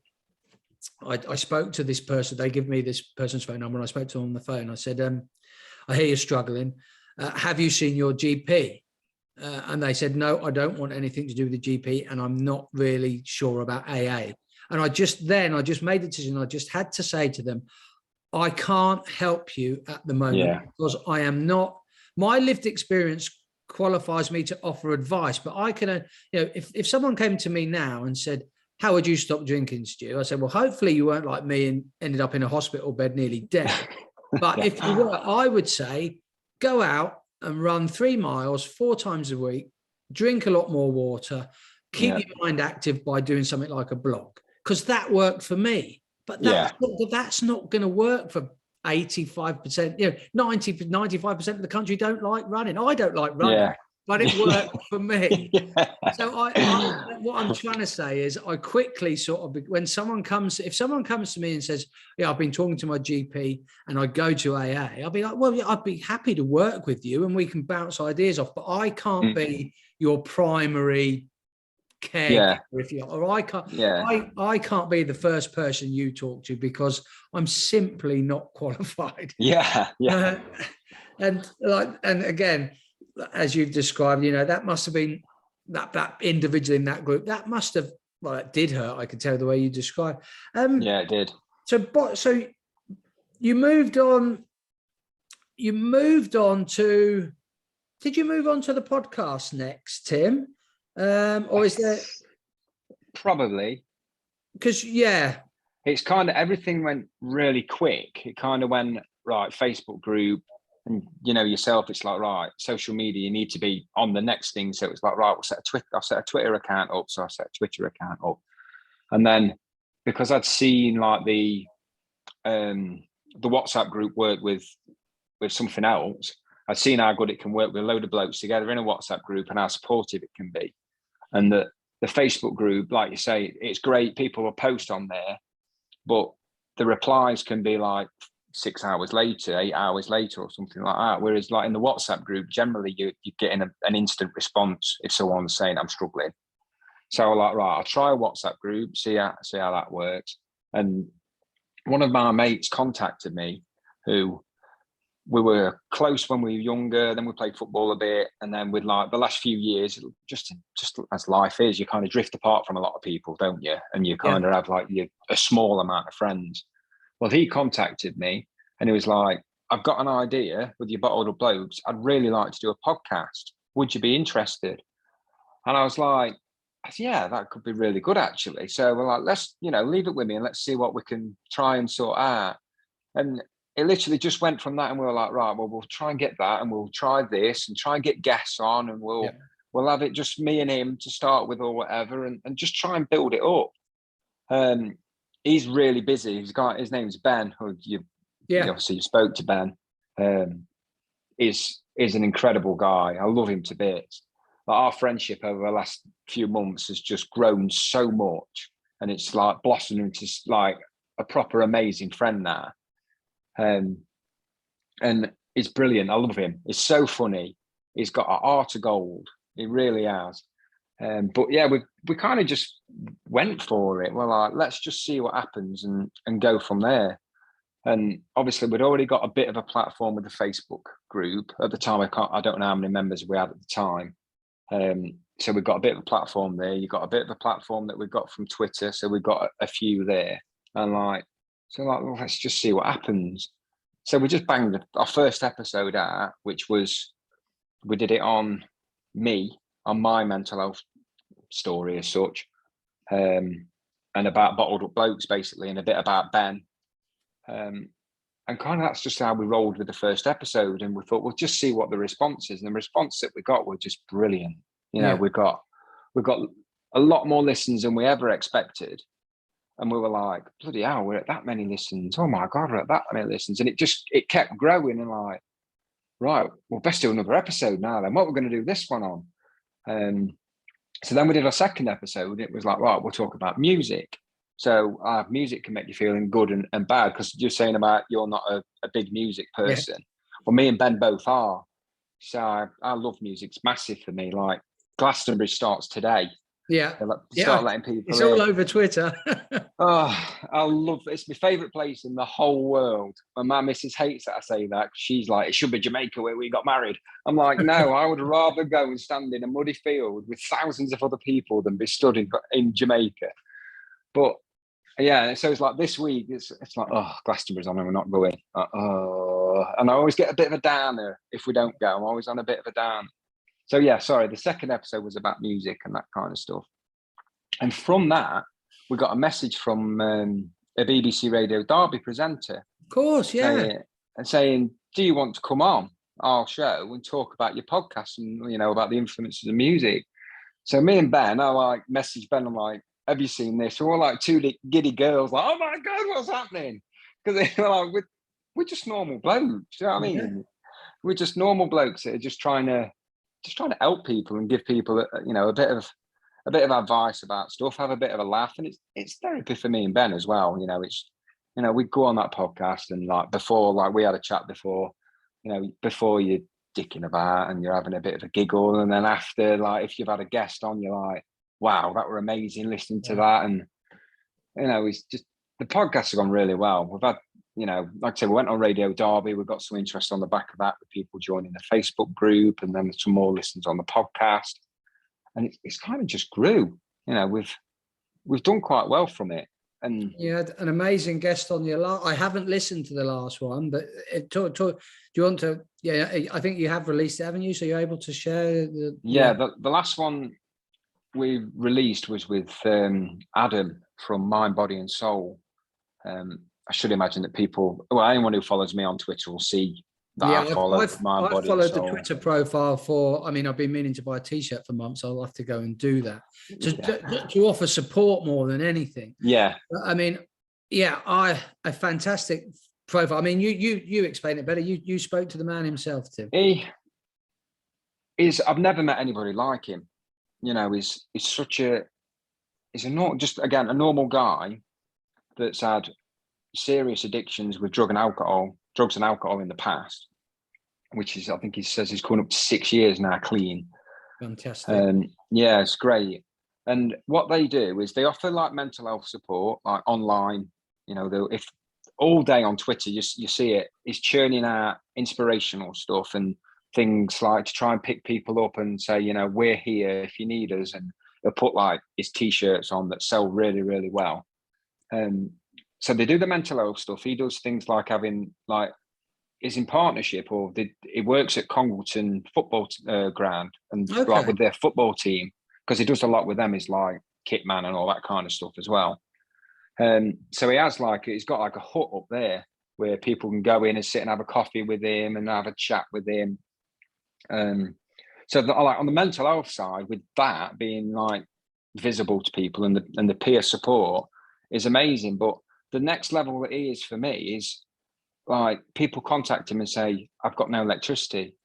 I spoke to this person. They give me this person's phone number, and I spoke to them on the phone. I said, I hear you're struggling. Have you seen your GP? And they said, no, I don't want anything to do with the GP, and I'm not really sure about AA. And I just made the decision. I just had to say to them, I can't help you at the moment, because I am not, my lived experience qualifies me to offer advice, but I can, if someone came to me now and said, how would you stop drinking, Stu? I said, well, hopefully you weren't like me and ended up in a hospital bed nearly dead. But if you were, I would say, go out and run 3 miles 4 times a week, drink a lot more water, keep your mind active by doing something like a blog, because that worked for me. But that's not going to work for 85%, 95% of the country don't like running. I don't like running, but it worked for me. So what I'm trying to say is, I quickly sort of, if someone comes to me and says, I've been talking to my GP and I go to AA, I'll be like, well, I'd be happy to work with you and we can bounce ideas off, but I can't be your primary caregiver, if you, or I can't be the first person you talk to, because I'm simply not qualified. And again, as you've described, that must have been that individual in that group, that must have, well, it did hurt. I could tell the way you described. It did. So you moved on. To. Did you move on to the podcast next, Tim? Or is there? Probably. Because it's kind of, everything went really quick. It kind of went, right, Facebook group, and yourself, it's like, right, social media, you need to be on the next thing. So it's like, right, I'll set a Twitter account up. So I set a Twitter account up. And then, because I'd seen like the WhatsApp group work with something else, I'd seen how good it can work with a load of blokes together in a WhatsApp group, and how supportive it can be. And the Facebook group, like you say, it's great. People will post on there, but the replies can be like 6 hours later, 8 hours later, or something like that. Whereas like in the WhatsApp group, generally you're getting an instant response if someone's saying, I'm struggling. So I'm like, right, I'll try a WhatsApp group, see how that works. And one of my mates contacted me, who we were close when we were younger, then we played football a bit, and then with like the last few years, just as life is, you kind of drift apart from a lot of people, don't you? And you kind of have like a small amount of friends. Well, he contacted me and he was like, I've got an idea with your Bottled Up Blokes. I'd really like to do a podcast. Would you be interested? And I was like, yeah, that could be really good, actually. So we're like, let's, leave it with me and let's see what we can try and sort out. And it literally just went from that. And we were like, right, well, we'll try and get that and we'll try this and try and get guests on and we'll have it just me and him to start with or whatever and just try and build it up. He's really busy. His name's Ben, who you obviously spoke to Ben. Is an incredible guy. I love him to bits. But our friendship over the last few months has just grown so much, and it's like blossomed into like a proper amazing friend now. And he's brilliant. I love him. He's so funny. He's got an heart of gold. He really has. But yeah, we kind of just went for it. We're like, let's just see what happens and go from there. And obviously, we'd already got a bit of a platform with the Facebook group at the time. I don't know how many members we had at the time. So we've got a bit of a platform there. You got a bit of a platform that we got from Twitter. So we've got a few there. And well, let's just see what happens. So we just banged our first episode out, which was, we did it on my mental health story as such, and about Bottled Up Blokes, basically, and a bit about Ben. And kind of that's just how we rolled with the first episode. And we thought, we'll just see what the response is. And the response that we got were just brilliant. We've got a lot more listens than we ever expected. And we were like, bloody hell, we're at that many listens. Oh my God, we're at that many listens. And it kept growing, and like, right, well, best do another episode now then. What we're going to do this one on? So then we did our second episode. It was like, right, we'll talk about music. So music can make you feeling good and bad, because you're saying about you're not a big music person. Yeah. Well, me and Ben both are. So I love music. It's massive for me. Like Glastonbury starts today. Yeah. Start letting people It's all over Twitter. Oh, I love it. It's my favourite place in the whole world. And my missus hates that I say that. She's like, it should be Jamaica where we got married. I'm like, no, I would rather go and stand in a muddy field with thousands of other people than be stood in Jamaica. But yeah, so it's like this week, it's like, oh, Glastonbury's on and we're not going. And I always get a bit of a downer if we don't go. I'm always on a bit of a down. So yeah, sorry, the second episode was about music and that kind of stuff. And from that, we got a message from a BBC Radio Derby presenter. Of course, yeah. Saying, do you want to come on our show and talk about your podcast and, about the influences of music? So me and Ben, I like messaged Ben, I'm like, have you seen this? We're all like two giddy girls, like, oh my God, what's happening? Because they're like, we're just normal blokes, you know what I mean? Yeah. We're just normal blokes that are just trying to help people and give people, a bit of advice about stuff, have a bit of a laugh, and it's therapy for me and Ben as well. We go on that podcast and like before, like we had a chat before, before you're dicking about and you're having a bit of a giggle, and then after, like if you've had a guest on, you're like, wow, that were amazing listening to that. And it's just, the podcasts have gone really well. We've had, like I said, we went on Radio Derby, we've got some interest on the back of that with people joining the Facebook group, and then some more listens on the podcast. And it's kind of just grew. We've done quite well from it. And you had an amazing guest on your last. I haven't listened to the last one, but do you want to? Yeah, I think you have released it, haven't you? So you're able to share the. Yeah, the last one we released was with Adam from Mind, Body and Soul. I should imagine that people, anyone who follows me on Twitter will see that I followed the Twitter profile for, I've been meaning to buy a t-shirt for months. I'll have to go and do that to offer support more than anything. Yeah. A fantastic profile. You explain it better. You spoke to the man himself, Tim. I've never met anybody like him. He's a normal guy that's had serious addictions with drugs and alcohol in the past, which is, I think he says he's coming up to 6 years now clean. Fantastic. Yeah, it's great. And what they do is they offer like mental health support, like online. You know, if all day on Twitter, you see it, it's churning out inspirational stuff and things like to try and pick people up and say, you know, we're here if you need us. And they'll put like his t-shirts on that sell really, really well. So they do the mental health stuff. He does things like having like, is in partnership, or it works at Congleton football ground and like with their football team, because he does a lot with them. Is like kit man and all that kind of stuff as well. So he's got like a hut up there where people can go in and sit and have a coffee with him and have a chat with him. So like on the mental health side, with that being like visible to people and the peer support is amazing. But the next level that he is for me is like people contact him and say, I've got no electricity,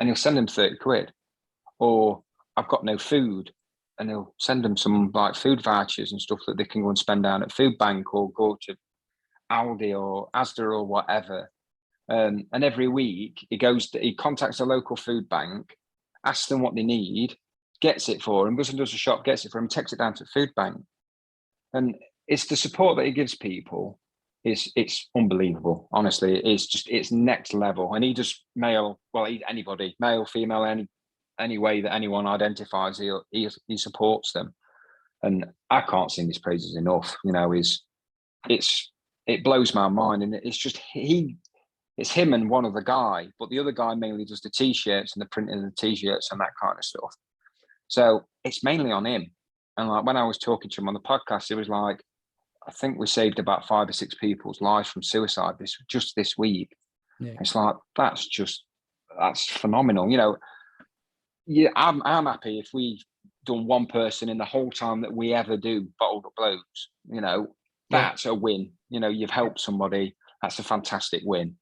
and he'll send them 30 quid, or I've got no food, and he'll send them some like food vouchers and stuff that they can go and spend down at Food Bank or go to Aldi or Asda or whatever. And every week he contacts a local food bank, asks them what they need, gets it for him, goes and does a shop, gets it for him, takes it down to the food bank. And it's the support that he gives people. It's unbelievable. Honestly, it's next level. And he just anybody, male, female, any way that anyone identifies, he supports them. And I can't sing his praises enough. You know, it blows my mind. And it's just it's him and one other guy, but the other guy mainly does the t-shirts and the printing of the t-shirts and that kind of stuff. So it's mainly on him. And like when I was talking to him on the podcast, it was like, I think we saved about 5 or 6 people's lives from suicide just this week. Yeah. It's like, that's phenomenal. You know, yeah, I'm happy if we've done one person in the whole time that we ever do Bottled Up Blokes. You know, that's a win. You know, you've helped somebody. That's a fantastic win.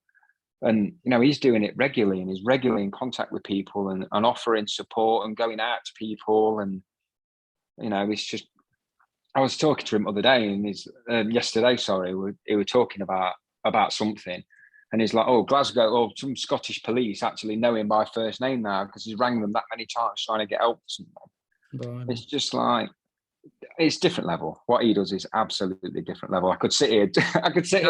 And, you know, he's doing it regularly, and he's regularly in contact with people and offering support and going out to people. And, you know, it's just, I was talking to him the other day, and yesterday, we were talking about something, and he's like, oh, Glasgow, some Scottish police actually know him by first name now because he's rang them that many times trying to get help for someone. It's just like, it's different level. What he does is absolutely different level. I could sit here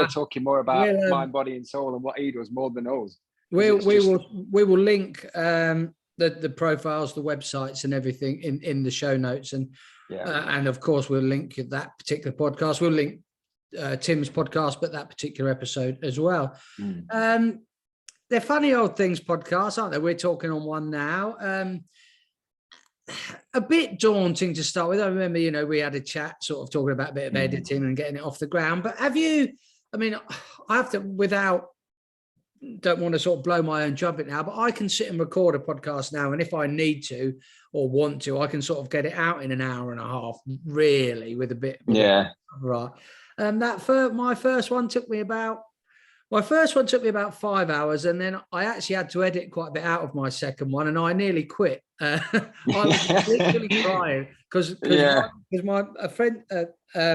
talking more about mind, body, and soul and what he does more than us. We will link the profiles, the websites, and everything in the show notes, and of course we'll link that particular podcast. We'll link Tim's podcast, but that particular episode as well. They're funny old things podcasts, aren't they? We're talking on one now. A bit daunting to start with. I remember, you know, we had a chat sort of talking about a bit of editing and getting it off the ground. But have you, I mean, I have to, don't want to sort of blow my own trumpet now, but I can sit and record a podcast now. And if I need to or want to, I can sort of get it out in an hour and a half, really, with a bit. Right. And my first one took me about 5 hours, and then I actually had to edit quite a bit out of my second one, and I nearly quit. I was literally crying because a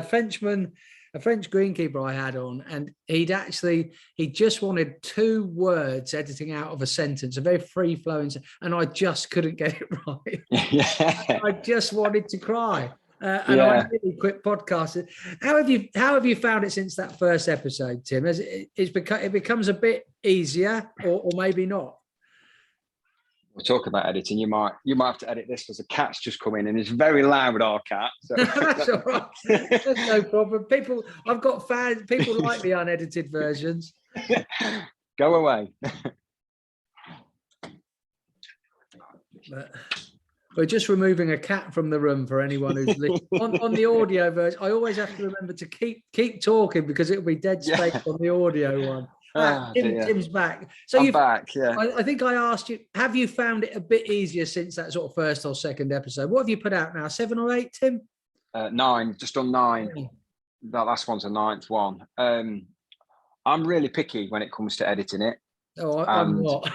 Frenchman, a French greenkeeper I had on, and he just wanted 2 words editing out of a sentence, a very free flowing, and I just couldn't get it right. I just wanted to cry. I really quit podcasting. How have you found it since that first episode, Tim? It becomes a bit easier, or maybe not? We'll talk about editing. You might have to edit this because the cat's just come in and it's very loud, our cat. So. That's all right. That's no problem. I've got fans. People like the unedited versions. Go away. We're just removing a cat from the room for anyone who's on the audio version. I always have to remember to keep talking because it'll be dead space on the audio one. Tim's back. So I'm back. Yeah. I think I asked you, have you found it a bit easier since that sort of first or second episode? What have you put out now? 7 or 8, Tim? 9, just on 9. Yeah. That last one's the 9th one. I'm really picky when it comes to editing it. Oh, I'm not.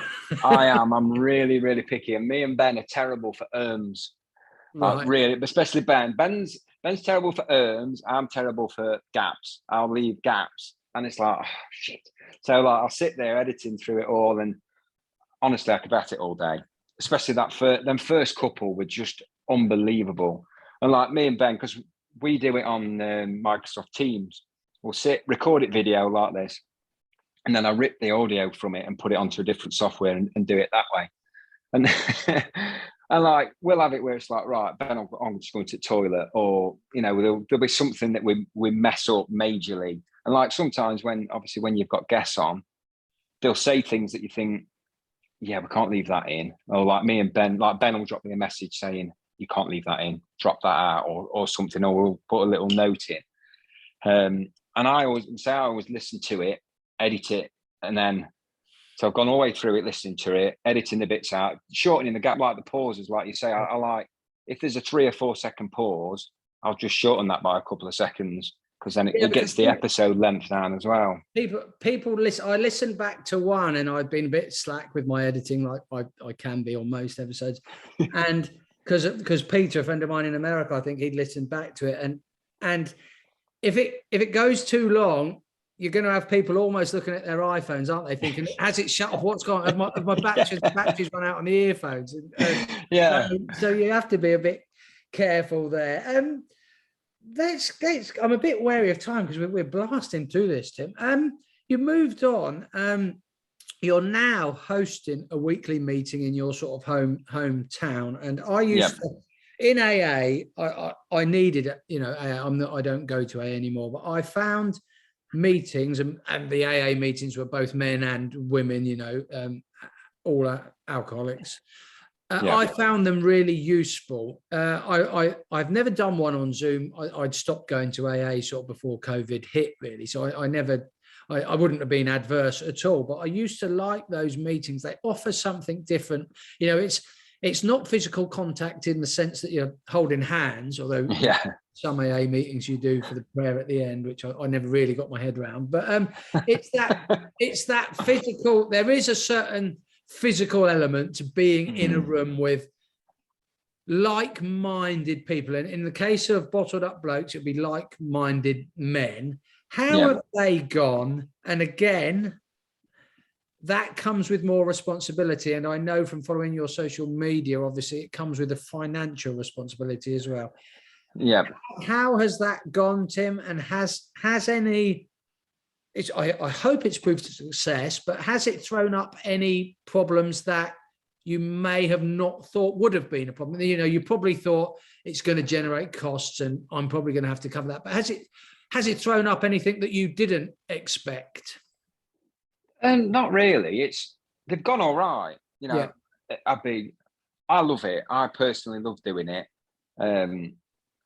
I am. I'm really, really picky. And me and Ben are terrible for erms. Right. Really, especially Ben. Ben's terrible for erms. I'm terrible for gaps. I'll leave gaps. And it's like, oh, shit. So like, I'll sit there editing through it all. And honestly, I could at it all day. Especially them first couple were just unbelievable. And like me and Ben, because we do it on Microsoft Teams, we'll record it video like this, and then I rip the audio from it and put it onto a different software and do it that way. And and like we'll have it where it's like, right, Ben, I'm just going to the toilet, or there'll be something that we mess up majorly. And like sometimes when you've got guests on, they'll say things that you think, yeah, we can't leave that in. Or like me and Ben, like Ben will drop me a message saying, you can't leave that in, drop that out, or something, or we'll put a little note in. And I always listen to it, edit it, and then so I've gone all the way through it, listening to it, editing the bits out, shortening the gap, like the pauses, like you say. I like, if there's a 3 or 4 second pause, I'll just shorten that by a couple of seconds, because then it gets the episode length down as well. People listen. I listened back to one, and I've been a bit slack with my editing, like I can be on most episodes, and because Peter, a friend of mine in America, I think he'd listened back to it, and if it goes too long, you're going to have people almost looking at their iPhones, aren't they? Thinking, has it shut off? What's going on? Have my batteries run out on the earphones? Yeah. So you have to be a bit careful there. I'm a bit wary of time because we're blasting through this, Tim. You moved on. You're now hosting a weekly meeting in your sort of hometown, and I used to. In AA, I needed, I don't go to AA anymore, but I found meetings, and the AA meetings were both men and women, all alcoholics. I found them really useful. I've never done one on Zoom. I'd stopped going to AA sort of before COVID hit, really. So I wouldn't have been adverse at all, but I used to like those meetings. They offer something different. It's not physical contact in the sense that you're holding hands, although some AA meetings you do for the prayer at the end, which I never really got my head around. But it's that physical. There is a certain physical element to being in a room with like-minded people. And in the case of Bottled Up Blokes, it'd be like-minded men. How have they gone? And again, that comes with more responsibility. And I know from following your social media, obviously, it comes with a financial responsibility as well. Yeah. How has that gone, Tim? And has any, I hope it's proved a success, but has it thrown up any problems that you may have not thought would have been a problem? You probably thought it's going to generate costs and I'm probably going to have to cover that. But has it thrown up anything that you didn't expect? Not really. They've gone all right. I love it. I personally love doing it.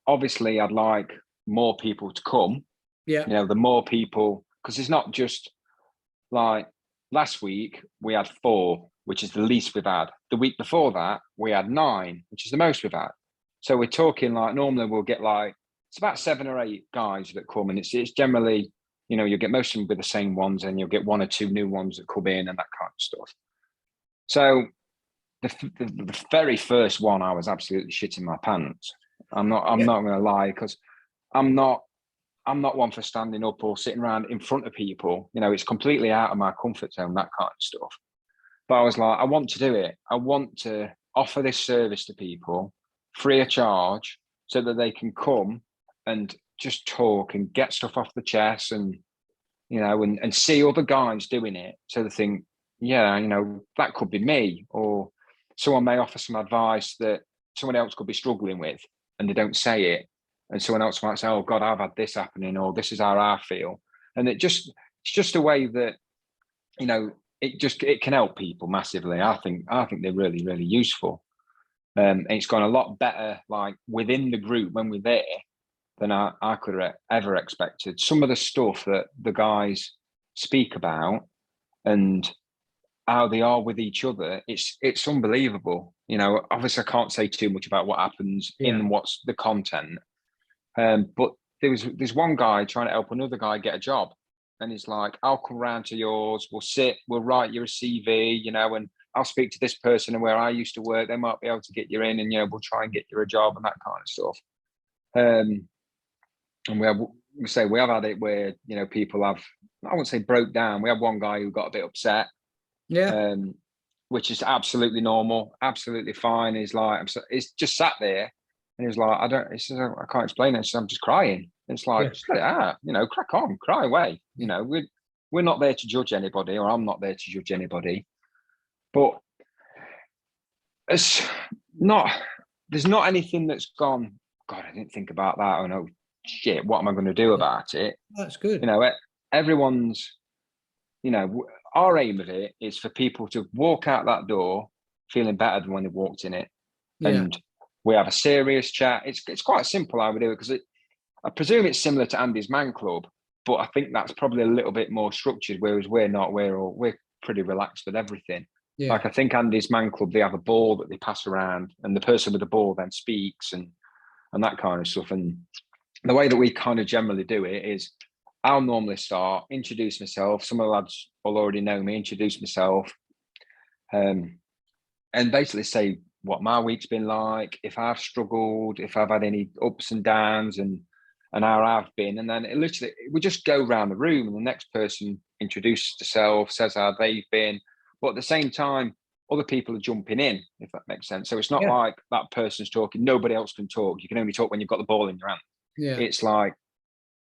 Obviously, I'd like more people to come. Yeah. The more people, because it's not just like last week we had 4, which is the least we've had. The week before that we had 9, which is the most we've had. So we're talking like normally we'll get like it's about 7 or 8 guys that come, and it's generally. You'll get most of them with the same ones, and you'll get 1 or 2 new ones that come in and that kind of stuff. So the very first one, I was absolutely shitting my pants. I'm not going to lie, because I'm not one for standing up or sitting around in front of people. It's completely out of my comfort zone, that kind of stuff. But I was like, I want to do it. I want to offer this service to people free of charge so that they can come and just talk and get stuff off the chest and see other guys doing it, so they think, that could be me, or someone may offer some advice that someone else could be struggling with and they don't say it, and someone else might say, oh God, I've had this happening, or this is how I feel. And it's just a way that it can help people massively. I think they're really, really useful. And it's gone a lot better like within the group when we're there than I could have ever expected. Some of the stuff that the guys speak about and how they are with each other, it's unbelievable. Obviously I can't say too much about what happens in what's the content. But there's one guy trying to help another guy get a job. And he's like, I'll come round to yours, we'll write you a CV, and I'll speak to this person and where I used to work, they might be able to get you in, and we'll try and get you a job and that kind of stuff. And we have had it where people have, I wouldn't say broke down. We had one guy who got a bit upset, which is absolutely normal, absolutely fine. He's like, it's just sat there, And he was like, he says, I can't explain it. He says, I'm just crying. And it's like, just let it out, crack on, cry away. We're not there to judge anybody, or I'm not there to judge anybody. But there's not anything that's gone, God, I didn't think about that. Oh no, shit, what am I going to do about it? That's good. Everyone's, our aim of it is for people to walk out that door feeling better than when they walked in it. Yeah. And we have a serious chat. It's quite simple how we do it, because I presume it's similar to Andy's Man Club, but I think that's probably a little bit more structured, whereas we're not. We're pretty relaxed with everything. Yeah. Like I think Andy's Man Club, they have a ball that they pass around, and the person with the ball then speaks and that kind of stuff. And the way that we kind of generally do it is, I'll normally start, introduce myself. Some of the lads will already know me, introduce myself, and basically say what my week's been like, if I've struggled, if I've had any ups and downs, and how I've been. And then we just go around the room, and the next person introduces themselves, says how they've been. But at the same time, other people are jumping in, if that makes sense. So it's not like that person's talking, nobody else can talk. You can only talk when you've got the ball in your hand. Yeah. It's like,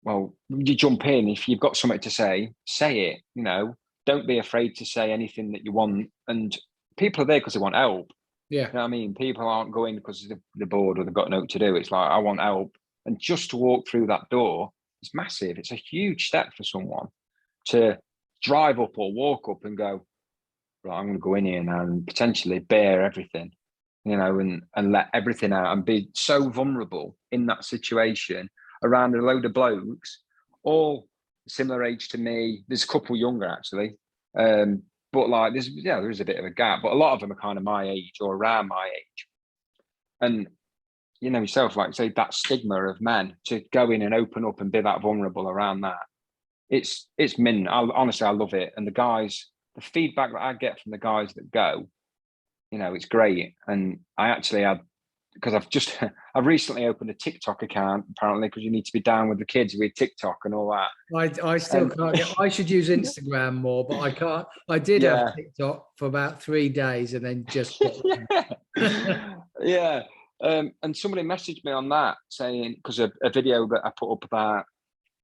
well, you jump in. If you've got something to say it. Don't be afraid to say anything that you want. And people are there because they want help. Yeah. You know what I mean? People aren't going because they're bored or they've got nothing to do. It's like, I want help. And just to walk through that door is massive. It's a huge step for someone to drive up or walk up and go, right, I'm going to go in here now and potentially bear everything, and let everything out and be so vulnerable in that situation around a load of blokes, all similar age to me. There's a couple younger actually. But like there is a bit of a gap, but a lot of them are kind of my age or around my age. And yourself, like say, that stigma of men to go in and open up and be that vulnerable around that. It's mint. Honestly, I love it. And the guys, the feedback that I get from the guys that go, it's great. And I actually had, because I've recently opened a TikTok account, apparently, because you need to be down with the kids with TikTok and all that. I still can't I should use Instagram more, but I can't. I did have TikTok for about 3 days and then just yeah. And somebody messaged me on that saying, because a video that I put up about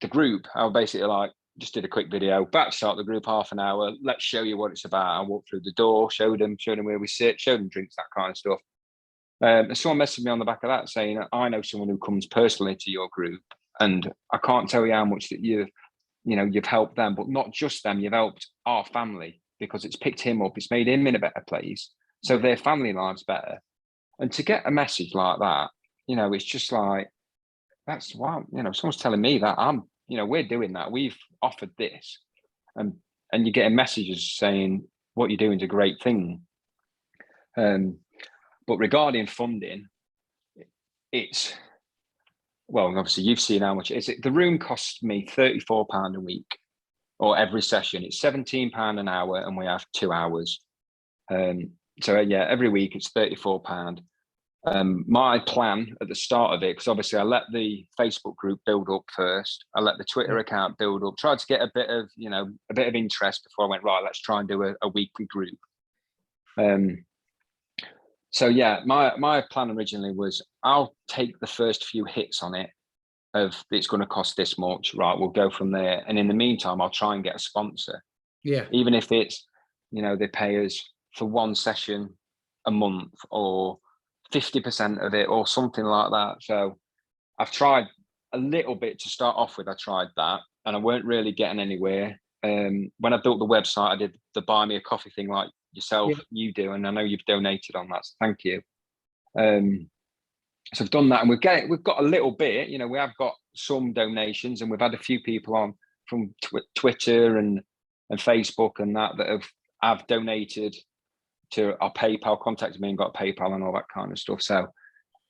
the group, I basically just did a quick video, back to start the group, half an hour, let's show you what it's about. I walked through the door, showed them where we sit, showed them drinks, that kind of stuff. And someone messaged me on the back of that saying, I know someone who comes personally to your group, and I can't tell you how much that you've helped them, but not just them, you've helped our family, because it's picked him up, it's made him in a better place, so their family lives better. And to get a message like that, it's just like, that's wow. Someone's telling me that we're doing that. We've offered this, and you're getting messages saying what you're doing is a great thing. But regarding funding, obviously you've seen how much it is. The room costs me £34 a week, or every session. It's £17 an hour, and we have 2 hours. So every week it's £34. My plan at the start of it, because obviously I let the Facebook group build up first, I let the Twitter account build up, tried to get a bit of interest before I went, right, let's try and do a weekly group. So my plan originally was, I'll take the first few hits on it of it's going to cost this much, right, we'll go from there. And in the meantime, I'll try and get a sponsor. Yeah. Even if it's, they pay us for one session a month, or 50% of it, or something like that. So I've tried a little bit to start off with. I tried that and I weren't really getting anywhere. When I built the website, I did the buy me a coffee thing like yourself, you do, and I know you've donated on that, so thank you. So I've done that, and we've got a little bit, we have got some donations, and we've had a few people on from Twitter and Facebook and that have donated to our PayPal, contacted me and got PayPal and all that kind of stuff. So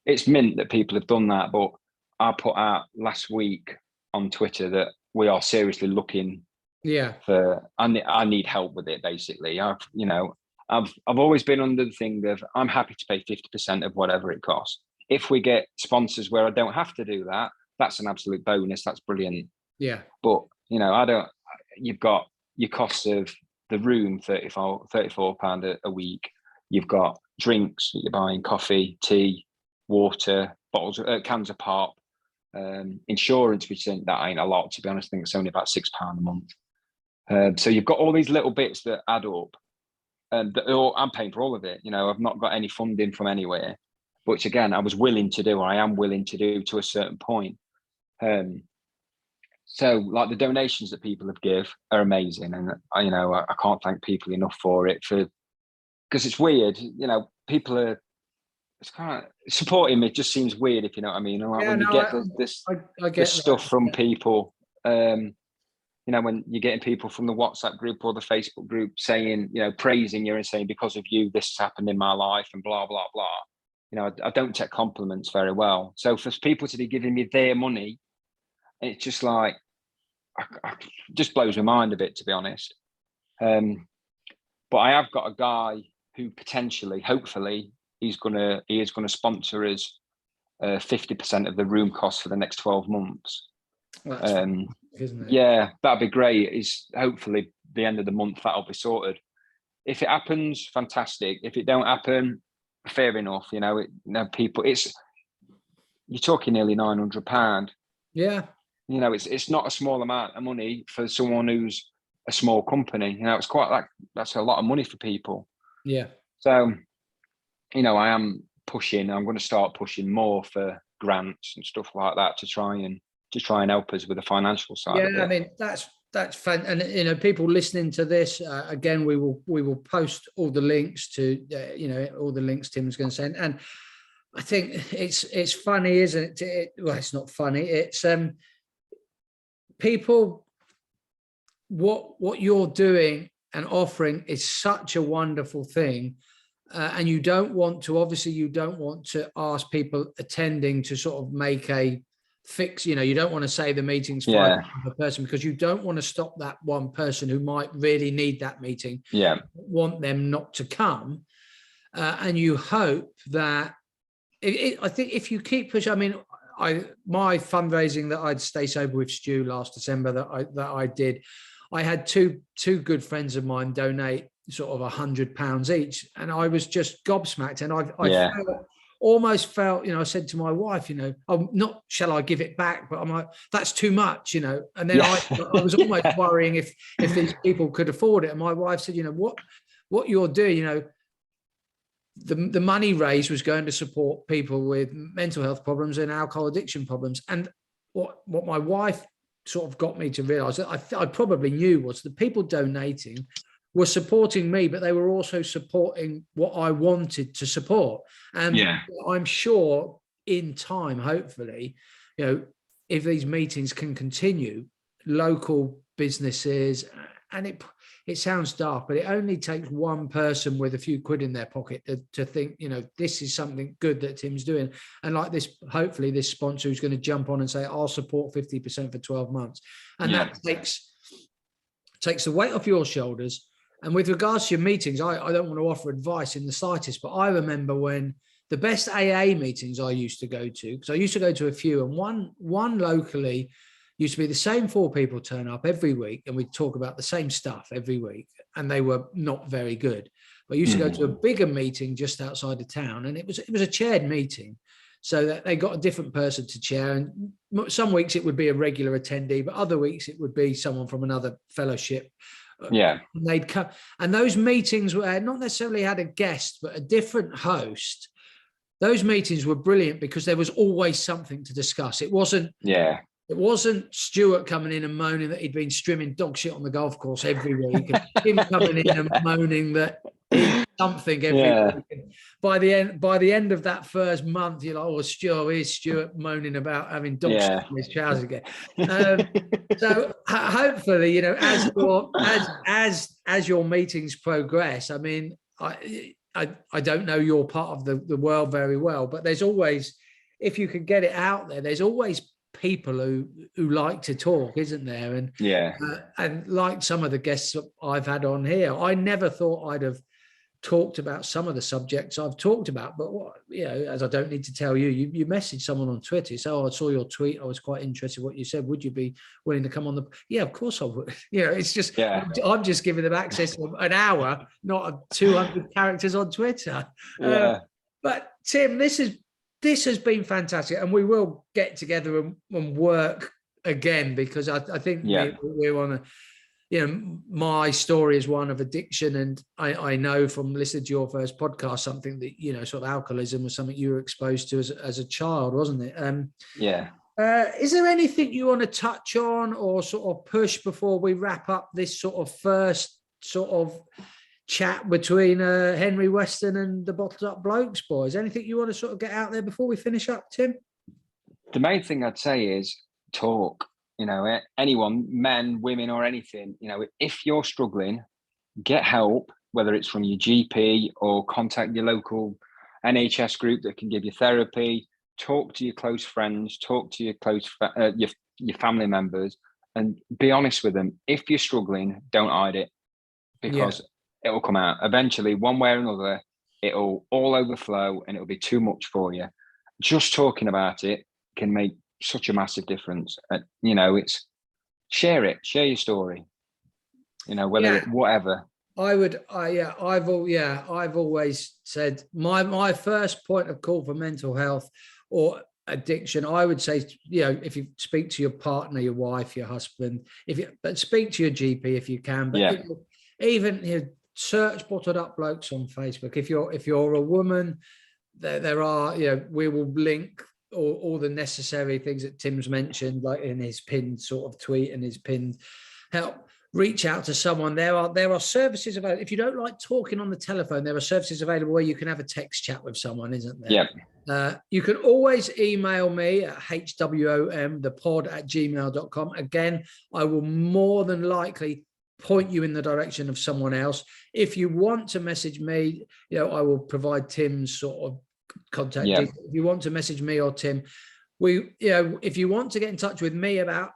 it's mint that people have done that. But I put out last week on Twitter that we are seriously looking for, I need help with it, basically. I've always been under the thing of, I'm happy to pay 50% of whatever it costs. If we get sponsors where I don't have to do that, that's an absolute bonus. That's brilliant. Yeah. But, you've got your costs of the room, £34 a week. You've got drinks that you're buying, coffee, tea, water, cans of pop, insurance, which that ain't a lot, to be honest. I think it's only about £6 a month. So you've got all these little bits that add up, and I'm paying for all of it. I've not got any funding from anywhere, which again I was willing to do, or I am willing to do to a certain point. So like the donations that people have give are amazing, and I can't thank people enough for it, because it's weird. People are, it's kind of supporting me. It just seems weird, if you know what I mean. Like when you get this stuff from people, when you're getting people from the WhatsApp group or the Facebook group saying, praising you and saying, because of you, this has happened in my life and blah, blah, blah. I don't take compliments very well. So for people to be giving me their money, it's just like, just blows my mind a bit, to be honest. But I have got a guy who potentially, hopefully, he is going to sponsor us 50% of the room costs for the next 12 months. Well, that's fun, isn't it? Yeah, that'd be great. Is hopefully the end of the month that'll be sorted. If it happens, fantastic. If it don't happen, fair enough. People, you're talking nearly £900. Yeah. It's not a small amount of money for someone who's a small company. It's quite like, that's a lot of money for people. Yeah. So, I am pushing. I'm going to start pushing more for grants and stuff like that to try and help us with the financial side. Yeah, of it. I mean that's fun, and people listening to this again, we will post all the links to all the links Tim's going to send, and I think it's funny, isn't it? Well, it's not funny. It's people. What you're doing and offering is such a wonderful thing. And you don't want to ask people attending to sort of make a fix, you don't want to say the meeting's $5 per person, because you don't want to stop that one person who might really need that meeting. Yeah. Want them not to come. And you hope that, I think if you keep pushing, I mean, my fundraising that I'd Stay Sober with Stu last December that I did, I had two good friends of mine donate sort of £100 each, and I was just gobsmacked, and I almost felt, I said to my wife, I'm not, shall I give it back? But I'm like, that's too much, and then I was almost worrying if these people could afford it. And my wife said, what you're doing, the money raised was going to support people with mental health problems and alcohol addiction problems. And what my wife sort of got me to realize, that I probably knew, was the people donating were supporting me, but they were also supporting what I wanted to support. And I'm sure in time, hopefully, if these meetings can continue, local businesses, and it sounds daft, but it only takes one person with a few quid in their pocket to think, this is something good that Tim's doing. And like this, hopefully this sponsor who's going to jump on and say, I'll support 50% for 12 months. And that takes the weight off your shoulders. And with regards to your meetings, I don't want to offer advice in the slightest, but I remember when the best AA meetings I used to go to, because I used to go to a few, and one locally used to be the same 4 people turn up every week, and we'd talk about the same stuff every week, and they were not very good. But I used to go to a bigger meeting just outside of town, and it was a chaired meeting, so that they got a different person to chair. And some weeks it would be a regular attendee, but other weeks it would be someone from another fellowship. And they'd come, and those meetings were not necessarily had a guest, but a different host. Those meetings were brilliant because there was always something to discuss. It wasn't Stuart coming in and moaning that he'd been streaming dog shit on the golf course every week, and him coming in and moaning that he'd something every week. And by the end of that first month, you're like, oh, here's Stuart moaning about having dog shit in his trousers again. So hopefully, as your meetings progress, I mean, I don't know your part of the world very well, but there's always, if you could get it out there, there's always people who like to talk, isn't there? And and like some of the guests I've had on here, I never thought I'd have talked about some of the subjects I've talked about, but as I don't need to tell you, you messaged someone on Twitter, so I saw your tweet, I was quite interested in what you said, would you be willing to come on the of course I would. It's just I'm just giving them access to an hour, not 200 characters on Twitter. But Tim, this has this has been fantastic, and we will get together and work again, because I think we want to. You know, my story is one of addiction, and I know from listening to your first podcast, something that, you know, sort of alcoholism was something you were exposed to as a child, wasn't it? Is there anything you want to touch on or sort of push before we wrap up this sort of first sort of chat between Henry Weston and the Bottled Up Blokes boys? Anything you want to sort of get out there before we finish up, Tim? The main thing I'd say is talk. You know, anyone, men, women, or anything, you know, if you're struggling, get help, whether it's from your GP or contact your local NHS group that can give you therapy. Talk to your close friends, talk to your your family members, and be honest with them. If you're struggling, don't hide it, because it will come out eventually, one way or another. It'll all overflow, and it'll be too much for you. Just talking about it can make such a massive difference. You know, it's share your story, you know, whatever. I've always said my first point of call for mental health or addiction, I would say, you know, if you speak to your partner, your wife, your husband, but speak to your GP if you can. But even, you know, search Bottled Up Blokes on Facebook. If you're a woman, there are, you know, we will link all the necessary things that Tim's mentioned, like in his pinned sort of tweet and his pinned help. Reach out to someone. There are services available. If you don't like talking on the telephone, there are services available where you can have a text chat with someone, isn't there? Yeah. You can always email me at hwom@gmail.com. Again, I will more than likely point you in the direction of someone else. If you want to message me, you know, I will provide Tim's sort of contact details. If you want to message me or Tim, if you want to get in touch with me about,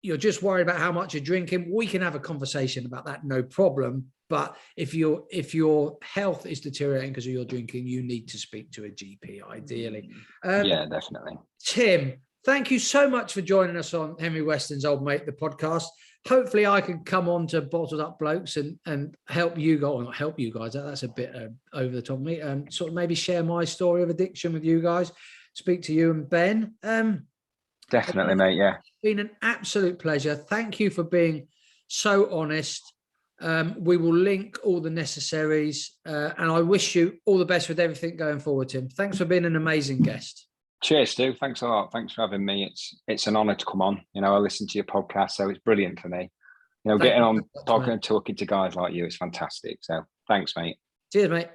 you're just worried about how much you're drinking, we can have a conversation about that, no problem. But if your health is deteriorating because of your drinking, you need to speak to a GP ideally. Definitely. Tim, thank you so much for joining us on Henry Weston's Old Mate, the podcast. Hopefully I can come on to Bottled Up Blokes and help you guys, or not help you guys, that's a bit over the top of me, sort of maybe share my story of addiction with you guys, speak to you and Ben. Definitely, mate, yeah. It's been an absolute pleasure. Thank you for being so honest. We will link all the necessaries, and I wish you all the best with everything going forward, Tim. Thanks for being an amazing guest. Cheers, Stu. Thanks a lot. Thanks for having me. It's an honour to come on. You know, I listen to your podcast, so it's brilliant for me. You know, getting on, talking to guys like you is fantastic. So thanks, mate. Cheers, mate.